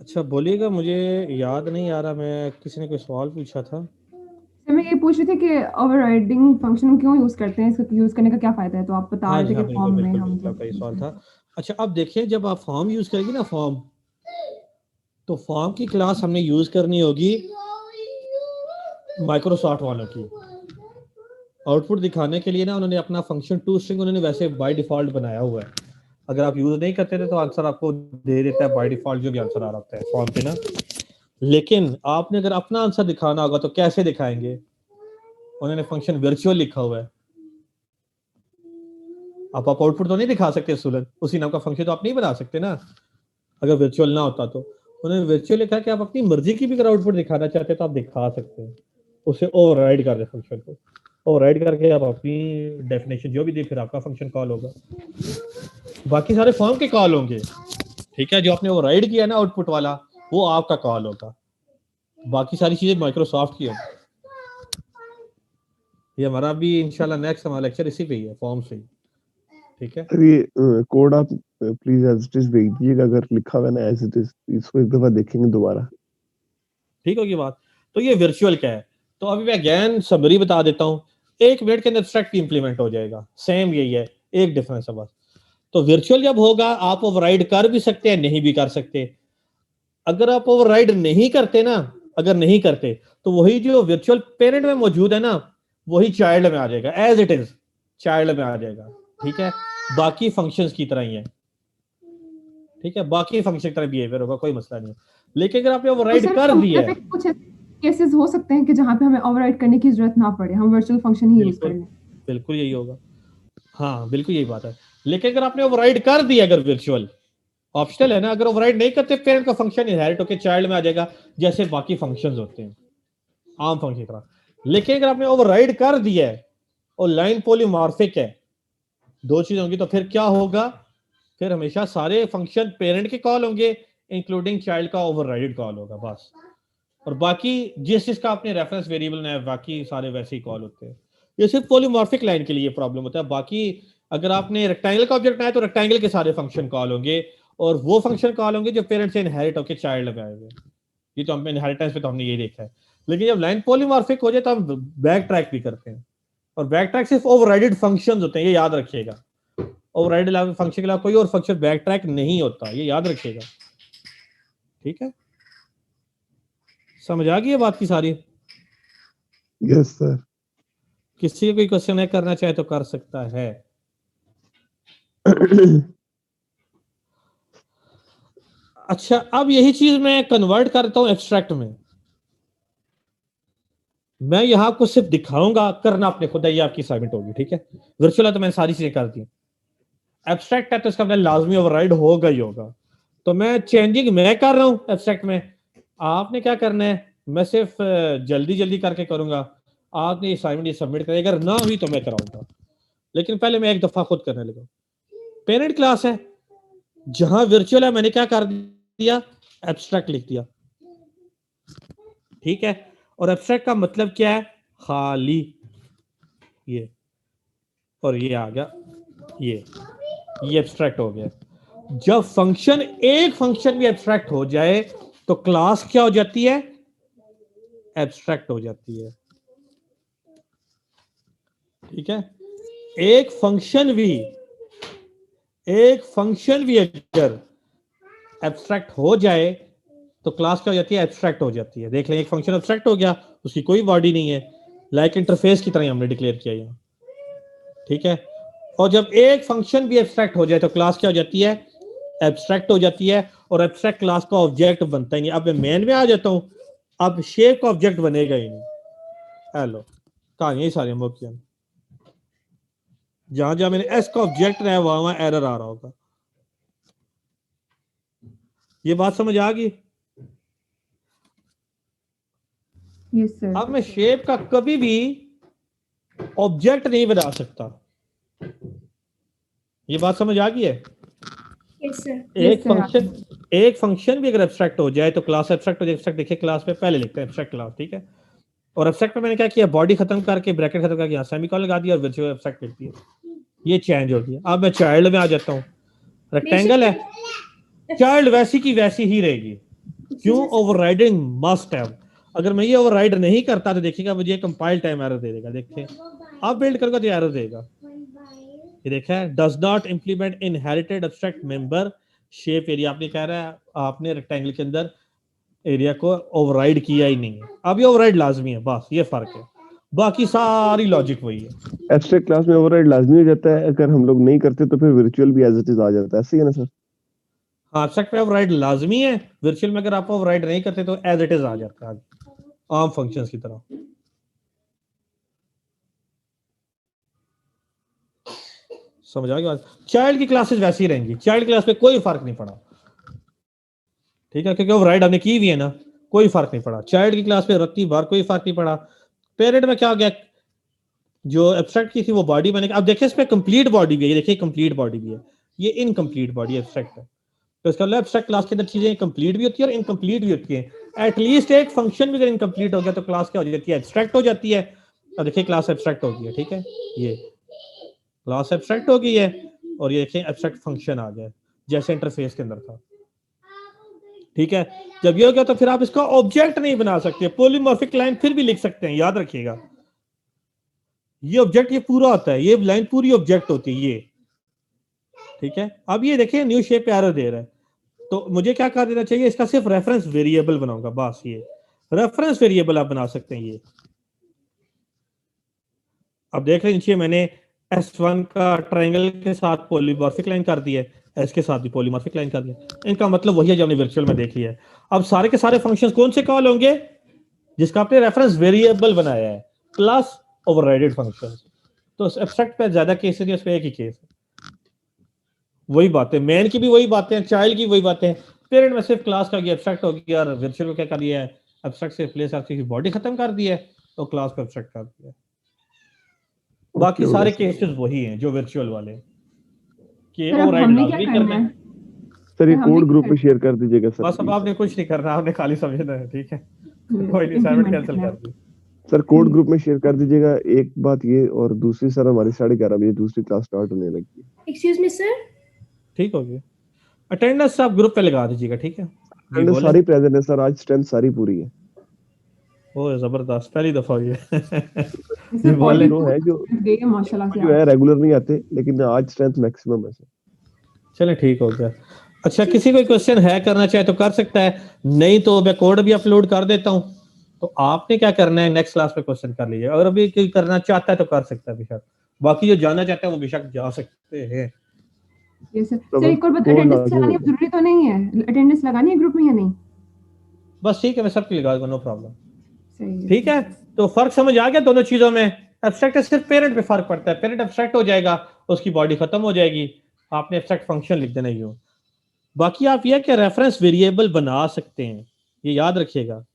अच्छा बोलिएगा, मुझे याद नहीं आ रहा, मैं किसी ने कोई सवाल पूछा था। सर मैं ये पूछ रही थी कि ओवरराइडिंग फंक्शन क्यों यूज करते हैं, इसका यूज करने का क्या फायदा है? तो आप बता हाँ रहे जी, थे हाँ, कि बिल्कुल फॉर्म में बिल्कुल हम बिल्कुल, आपका ये सवाल था। अच्छा, अब देखिए, जब आप फॉर्म यूज करेंगे ना, फॉर्म, तो फॉर्म की क्लास हमने यूज करनी होगी माइक्रोसॉफ्ट वालों की। आउटपुट दिखाने के लिए ना उन्होंने अपना फंक्शन टू स्ट्रिंग उन्होंने वैसे बाय डिफॉल्ट बनाया हुआ है। अगर आप यूज नहीं करते थे तो आंसर आपको दे देता है बाय डिफॉल्ट, जो भी आंसर आ रहा होता है फॉर्म पे ना। लेकिन आपने अगर अपना आंसर दिखाना होगा तो कैसे दिखाएंगे? उन्होंने फंक्शन वर्चुअल लिखा हुआ है। आप आउटपुट तो नहीं दिखा सकते सूरज, उसी नाम का फंक्शन तो आप नहीं बना सकते ना अगर वर्चुअल ना होता तो। उन्होंने वर्चुअल लिखा कि आप अपनी मर्जी की भी अगर आउटपुट दिखाना चाहते हैं तो आप दिखा सकते हैं। उसे ओवरराइड कर दे, फंक्शन को ओवरराइड करके आप अपनी डेफिनेशन जो भी दी, फिर आपका फंक्शन कॉल होगा। बाकी सारे फॉर्म के कॉल होंगे। ठीक है, जो आपने ओवरराइड किया ना आउटपुट वाला, वो आपका कॉल होगा। बाकी सारी चीजें माइक्रोसॉफ्ट की होगी। ये हमारा भी इंशाल्लाह नेक्स्ट हमारा लेक्चर इसी पे ही है, फॉर्म से ही। ठीक है, सर ये कोड आप प्लीज एज इट इज भेज दीजिएगा, अगर लिखा हुआ है ना एज इट इज, इसको एक दफा देखेंगे दोबारा। ठीक होगी बात। तो ये वर्चुअल क्या है, तो अभी मैं अगेन समरी बता देता हूँ। 1 मिनट के अंदर एब्स्ट्रैक्ट इंप्लीमेंट हो जाएगा, सेम यही है, एक डिफरेंस है बस। तो वर्चुअल जब होगा आप ओवरराइड कर भी सकते हैं, नहीं भी कर सकते। अगर आप ओवरराइड नहीं करते ना, अगर नहीं करते तो वही जो वर्चुअल पेरेंट में मौजूद है ना, वही चाइल्ड में आ जाएगा, एज इट इज चाइल्ड में आ जाएगा। ठीक है, बाकी फंक्शंस की तरह ही है। ठीक है, बाकी फंक्शन की तरह बिहेवियर होगा, कोई मसला नहीं है। लेकिन अगर आपने तो ओवरराइड सर कर दिया है, कुछ केसेस हो सकते हैं कि जहाँ पे हमें ओवरराइड करने की जरूरत ना पड़े, हम वर्चुअल फंक्शन ही यूज कर लें। बिल्कुल यही होगा। हाँ बिल्कुल यही बात है। लेकिन अगर आपने ओवरराइड कर दिया अगर वर्चुअल, ऑप्शनल है ना, अगर ओवरराइड नहीं करते पेरेंट का फंक्शन इनहेरिट होकर चाइल्ड में आ जाएगा जैसे बाकी फंक्शंस होते हैं आम फंक्शन की तरह। लेकिन अगर आपने ओवरराइड कर दिया है और लाइन पॉलीमॉर्फिक है, दो चीज होंगी, तो फिर क्या होगा, फिर हमेशा सारे फंक्शन पेरेंट के कॉल होंगे इंक्लूडिंग चाइल्ड का ओवरराइडेड कॉल होगा बस, और बाकी जिस जिसका आपने रेफरेंस वेरिएबल बनाया बाकी सारे वैसे ही कॉल होते हैं। ये सिर्फ पॉलीमॉर्फिक लाइन के लिए प्रॉब्लम होता है, बाकी अगर आपने रेक्टेंगल का ऑब्जेक्ट बनाया तो रेक्टेंगल के सारे फंक्शन कॉल होंगे और वो फंक्शन कॉल होंगे जो पेरेंट से इनहेरिट होकर चाइल्ड में आएंगे। ये तो हमने इनहेरिटेंस पे तो हमने ये देखा है। लेकिन जब लाइन पॉलीमॉर्फिक हो जाए तो हम बैक ट्रैक भी करते हैं, और बैक ट्रैक सिर्फ ओवरराइडेड फंक्शंस होते हैं, ये याद रखिएगा। ओवरराइडेड फंक्शन के अलावा कोई और फंक्शन बैक ट्रैक नहीं होता, ये याद रखिएगा, ठीक है। समझ आ गई ये बात की सारी? Yes sir. किसी को कोई क्वेश्चन है करना चाहे तो कर सकता है। अच्छा, अब यही चीज मैं कन्वर्ट करता हूं एब्स्ट्रैक्ट में। मैं यहां आपको सिर्फ दिखाऊंगा, करना अपने खुद है, ये आपकी असाइनमेंट होगी, ठीक है। वर्चुअल है तो मैंने सारी चीजें कर दी। एब्स्ट्रैक्ट है तो इसका मतलब लाजमी ओवरराइड होगा ही होगा। तो मैं चेंजिंग मैं कर रहा हूं एब्स्ट्रैक्ट में, आपने क्या करना है, मैं सिर्फ जल्दी जल्दी करके करूंगा, आपने असाइनमेंट ये सबमिट करें, अगर ना हुई तो मैं कराऊंगा, लेकिन पहले मैं एक दफा खुद करने लगा। पेरेंट क्लास है, जहां वर्चुअल है मैंने क्या कर दिया, एब्स्ट्रैक्ट लिख दिया, ठीक है। और एब्स्ट्रैक्ट का मतलब क्या है, खाली, ये और ये आ गया, ये एब्स्ट्रैक्ट हो गया। जब फंक्शन एक फंक्शन भी एब्स्ट्रैक्ट हो जाए तो क्लास क्या हो जाती है, एब्स्ट्रैक्ट हो जाती है, ठीक है। एक फंक्शन भी अगर एब्स्ट्रैक्ट हो जाए तो क्लास क्या हो जाती है, एब्स्ट्रैक्ट हो जाती है। देख लें, एक फंक्शन एब्स्ट्रैक्ट हो गया, उसकी कोई बॉडी नहीं है, लाइक इंटरफेस की तरह हमने डिक्लेयर किया यहाँ, ठीक है। और जब एक फंक्शन भी एब्स्ट्रैक्ट हो जाए तो क्लास क्या हो जाती है, एब्स्ट्रैक्ट हो जाती है, और एब्स्ट्रैक्ट क्लास का ऑब्जेक्ट बनता ही नहीं। अब मैं मेन में आ जाता हूं, अब शेप का ऑब्जेक्ट बनेगा ही नहीं। हेलो, कहा यही सारे मुख्य, जहां जहां मैंने एस का ऑब्जेक्ट रहा है वहां एरर आ रहा होगा। ये बात समझ आ गई? Yes sir. अब मैं शेप का कभी भी ऑब्जेक्ट नहीं बना सकता, ये बात समझ आ गई है? Yes sir. एक फंक्शन भी अगर एब्स्ट्रैक्ट हो जाए तो क्लास एब्स्ट्रैक्ट हो जाए। एब्स्ट्रैक्ट देखिए क्लास पे पहले लिखते हैं एब्स्ट्रैक्ट क्लास, ठीक है। और एब्स्ट्रैक्ट में मैंने क्या किया, बॉडी खत्म करके ब्रैकेट खत्म करके यहाँ सेमीकोलन लगा दिया और वर्चुअल एब्स्ट्रैक्ट लिख दिया, ये चेंज हो गया। अब मैं चाइल्ड में आ जाता हूँ, रेक्टेंगल है, चाइल्ड वैसी की वैसी ही रहेगी। क्यों, ओवरराइडिंग मस्ट हैव। अगर मैं ये ओवरराइड नहीं करता तो देखिएगा मुझे कंपाइल टाइम एरर दे देगा। देखिए अब बिल्ड करूंगा तो एरर देगा, ये देखा है, does not implement inherited abstract member shape area. आपने कह रहा है आपने रेक्टेंगल के अंदर एरिया को ओवरराइड किया ही नहीं है, अब ये ओवरराइड लाजमी है, बस ये फर्क है, बाकी सारी लॉजिक वही है। एब्स्ट्रैक्ट क्लास में ओवरराइड लाजमी हो जाता है, अगर हम लोग नहीं करते तो फिर वर्चुअल भी एज इट इज आ जाता है, ऐसे ही है ना सर? हाँ, एब्स्ट्रैक्ट में ओवरराइड लाजमी है, वर्चुअल में अगर आप ओवरराइड नहीं करते तो एज इट इज आ जाता है आम फंक्शंस की तरह। समझ आ गई बात? चाइल्ड की क्लासेस वैसी रहेंगी, चाइल्ड क्लास में कोई फर्क नहीं पड़ा, ठीक है, क्योंकि ओवरराइड हमने की हुई है ना, कोई फर्क नहीं पड़ा। चाइल्ड की क्लास में रत्ती बार कोई फर्क नहीं पड़ा। पेरेंट में क्या हो गया, जो एब्स्ट्रैक्ट की थी वो बॉडी बनेगी। अब देखिए इसमें कंप्लीट बॉडी भी है, देखिए कंप्लीट बॉडी भी है, ये इनकम्प्लीट बॉडी एब्स्ट्रैक्ट है। तो इसका मतलब एब्स्ट्रैक्ट क्लास के अंदर चीजें कंप्लीट भी होती है और इनकम्प्लीट भी होती है। एटलीस्ट एक फंक्शन भी अगर इनकम्प्लीट हो गया तो क्लास क्या हो जाती है, एब्स्ट्रैक्ट हो जाती है। अब देखिए क्लास एब्स्ट्रैक्ट हो गई है, ठीक है, ये क्लास एब्स्ट्रैक्ट हो गई है, और ये देखिए एब्स्ट्रैक्ट फंक्शन आ गया जैसे इंटरफेस के अंदर था, ठीक है। जब ये हो गया तो फिर आप इसका ऑब्जेक्ट नहीं बना सकते, पॉलीमॉर्फिक लाइन फिर भी लिख सकते हैं, याद रखिएगा। ये ऑब्जेक्ट ये पूरा होता है, ये लाइन पूरी ऑब्जेक्ट होती है, ये ठीक है। अब ये देखिए न्यू शेप पे एरर दे रहा है, तो मुझे क्या कर देना चाहिए, इसका सिर्फ रेफरेंस वेरिएबल बनाऊंगा, बस ये रेफरेंस वेरिएबल आप बना सकते हैं। ये अब देख रहे नीचे मैंने S1 का ट्रायंगल के साथ पॉलीमॉर्फिक लाइन कर दी है, S के साथ भी पॉलीमॉर्फिक लाइन कर दिया। इनका मतलब वही है जो हमने वर्चुअल में देख लिया है। अब सारे के सारे फंक्शंस कौन से कॉल होंगे, जिसका आपने रेफरेंस वेरिएबल बनाया है प्लस ओवरराइडेड फंक्शंस। तो एब्स्ट्रैक्ट पे ज्यादा केसेस है, उस पे एक ही केस है। वही बातें, मैन की भी वही बातें, चाइल्ड की वही बातें। पेरेंट में सिर्फ क्लास का एब्स्ट्रैक्ट हो गया और वर्चुअल को क्या कर दिया है, एब्स्ट्रैक्ट से रिप्लेस आपकी बॉडी खत्म कर दी है तो क्लास को एब्स्ट्रैक्ट कर दिया। बाकी ओके, सारे ओके, केसेस वही हैं जो वर्चुअल वाले कि सर अब ओवरराइड हमने क्या लाजमी करना है? सर ये हमने कोड क्या ग्रुप में करना शेयर कर दीजिएगा सर बस अब प्लीज। आपने कुछ नहीं करना, आपने खाली समझना है, ठीक है। है? कोई नहीं, असाइनमेंट Implement कैंसिल करना कर है। दी। सर कोड ग्रुप में शेयर कर दीजिएगा। एक बात ये, और दूसरी सर हमारी 11:30 बजे दूसरी क्लास स्टार्ट होने लगी है। एक्सक्यूज मी सर, ठीक हो गया। अटेंडेंस आप ग्रुप पे लगा दीजिएगा, ठीक है जी, अटेंडेंस बोले। सारी प्रेजेंट है सर, आज स्ट्रेंथ सारी पूरी है। ओ जबरदस्त, पहली दफा ये सर जी बोले। 42 है जो गई है माशाल्लाह से जो है आज। रेगुलर नहीं आते, लेकिन आज स्ट्रेंथ मैक्सिमम है सर। चले ठीक हो गया। अच्छा, किसी को क्वेश्चन है करना चाहे तो कर सकता है, नहीं तो मैं कोड भी अपलोड कर देता हूँ। तो आपने क्या करना है, नेक्स्ट क्लास में क्वेश्चन कर लीजिए। अगर अभी कोई करना चाहता है तो कर सकता है बेशक, बाकी जो जानना चाहता है वो बेशक जा सकते हैं। ये सर तो सर एक और बात, कोड अटेंडेंस लाजमी लगानी अब होगा। जरूरी तो नहीं है? अटेंडेंस लगानी है ग्रुप में या नहीं? बस ठीक है, मैं सबकी लगा दूंगा, नो प्रॉब्लम। सही है। ठीक है, तो फर्क समझ आ गया दोनों चीजों में। एब्स्ट्रैक्ट है सिर्फ पेरेंट पे फर्क पड़ता है, पेरेंट एब्स्ट्रैक्ट हो जाएगा, उसकी बॉडी खत्म हो जाएगी, आपने एब्स्ट्रैक्ट फंक्शन लिख देना ही हो। बाकी आप यह कि रेफरेंस वेरिएबल बना सकते हैं, ये याद रखिएगा।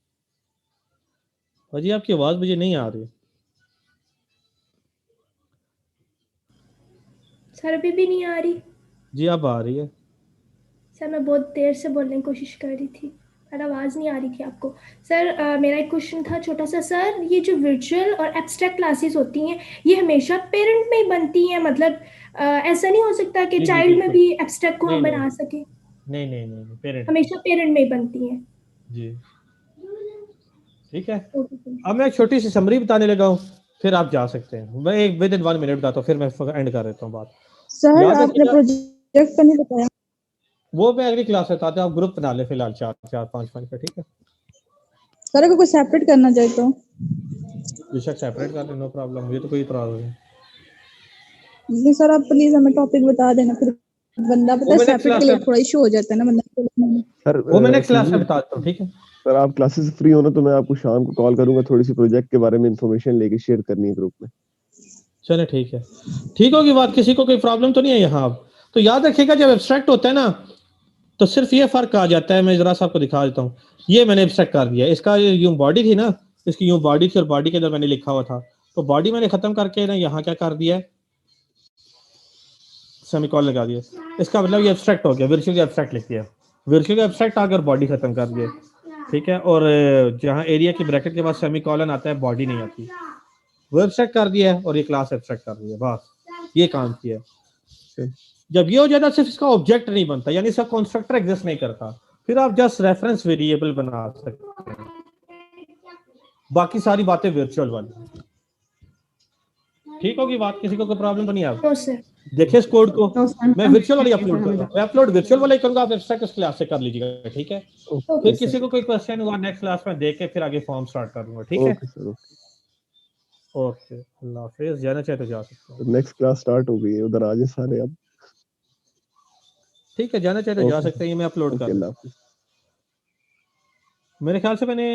जी आपकी आवाज मुझे नहीं आ रही। सर अभी भी नहीं आ रही। जी अब आ रही है। सर मैं बहुत देर से बोलने की कोशिश कर रही थी पर आवाज़ नहीं आ रही थी आपको। सर मेरा एक क्वेश्चन था छोटा सा। सर ये जो वर्चुअल और एब्स्ट्रैक्ट क्लासेस होती हैं ये हमेशा पेरेंट में ही बनती हैं, मतलब ऐसा नहीं हो सकता कि जी जी चाइल्ड में बिल्कुल। भी एब्स्ट्रैक्ट को नहीं हम नहीं बना सकें? नहीं नहीं नहीं, पेरेंट हमेशा पेरेंट में ही बनती हैं। जी। ठीक है, ओके सर। अब मैं एक छोटी सी समरी बताने लगा हूँ, फिर आप जा सकते हैं। मैं एक विद इन 1 मिनट बताता हूँ, फिर मैं एंड कर देता हूँ बात। सर याद आपने रखिएगा, प्रोजेक्ट का नहीं बताया। वो मैं अगली क्लास में बताता हूँ, आप ग्रुप बना ले फिलहाल 4-5 का, ठीक है। सर अगर कोई सेपरेट करना चाहे तो बेशक सेपरेट कर लें, नो प्रॉब्लम, मुझे तो कोई प्रॉब्लम नहीं। नहीं सर, आप प्लीज हमें टॉपिक बता देना, फिर बंदा पता वो है मैं नेक्स्ट सेपरेट के क्लास लिए में थोड़ा इशू हो जाता है ना बंदा। सर वो मैं नेक्स्ट क्लास में कीजिए बताता हूँ, ठीक है। सर, आप क्लासेस फ्री होना तो मैं आपको शाम को कॉल करूंगा, थोड़ी सी प्रोजेक्ट के बारे में इंफॉर्मेशन लेके शेयर करनी है ग्रुप में। चले ठीक है, ठीक होगी बात, किसी को कोई प्रॉब्लम तो नहीं है यहाँ। अब तो याद रखिएगा, जब एब्स्ट्रैक्ट होता है ना तो सिर्फ ये फर्क आ जाता है। मैं जरा सा आपको दिखा देता हूँ, ये मैंने एब्स्ट्रैक्ट कर दिया, इसका यूं बॉडी थी ना, इसकी यूं बॉडी थी और बॉडी के अंदर मैंने लिखा हुआ था, तो बॉडी मैंने खत्म करके ना यहाँ क्या कर दिया, सेमीकोलन लगा दिया। इसका मतलब ये एब्स्ट्रैक्ट हो गया, वर्चुअली एब्स्ट्रैक्ट लिख दिया, वर्चुअली एब्स्ट्रैक्ट आकर बॉडी खत्म कर दिया, ठीक है। और जहाँ एरिया की ब्रैकेट के बाद सेमीकोलन आता है, बॉडी नहीं आती, वो एब्स्ट्रैक्ट कर दिया है और ये क्लास एब्स्ट्रैक्ट कर दिया, बस ये काम किया है। जब ये हो जाता है सिर्फ इसका ऑब्जेक्ट नहीं बनता, यानी इसका कंस्ट्रक्टर एग्जिस्ट नहीं करता, फिर आप जस्ट रेफरेंस वेरिएबल बना सकते हैं। बाकी सारी बातें वर्चुअल वाली। ठीक होगी बात, किसी को कोई प्रॉब्लम तो नहीं है? No sir. देखिए इस कोड को तो सर मैं वर्चुअल वाली अपलोड करूंगा, मैं अपलोड वर्चुअल वाला ही करूंगा, आप एब्स्ट्रैक्ट उस क्लास से कर लीजिएगा, ठीक है। ओके फिर सर। किसी को कोई क्वेश्चन हुआ नेक्स्ट क्लास में देख के फिर आगे फॉर्म स्टार्ट कर दूंगा, ठीक है। Okay sir, okay. ओके, अल्लाह हाफिज, जाना चाहे तो जा सकते हो। तो नेक्स्ट क्लास स्टार्ट हो गई है, उधर आ जाए सारे अब। ठीक है, जाना चाहे तो जा ओके सकते हैं, ये मैं अपलोड ओके, कर अल्लाह दूँ। हाफिज। मेरे ख्याल से मैंने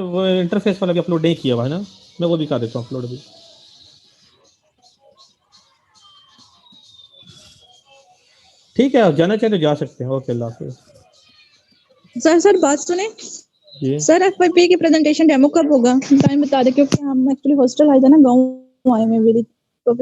वो इंटरफेस वाला भी अपलोड नहीं किया हुआ है ना, मैं वो भी कर देता हूँ अपलोड भी। ठीक है, आप जाना चाहे तो जा सकते हैं। ओके, अल्लाह हाफिज। सर बात सुने। जी सर एफवाईपी की प्रेजेंटेशन डेमो कब होगा? टाइम बता दे, क्योंकि हम एक्चुअली हॉस्टल आए थे ना, गाँव आए में मेरी, तो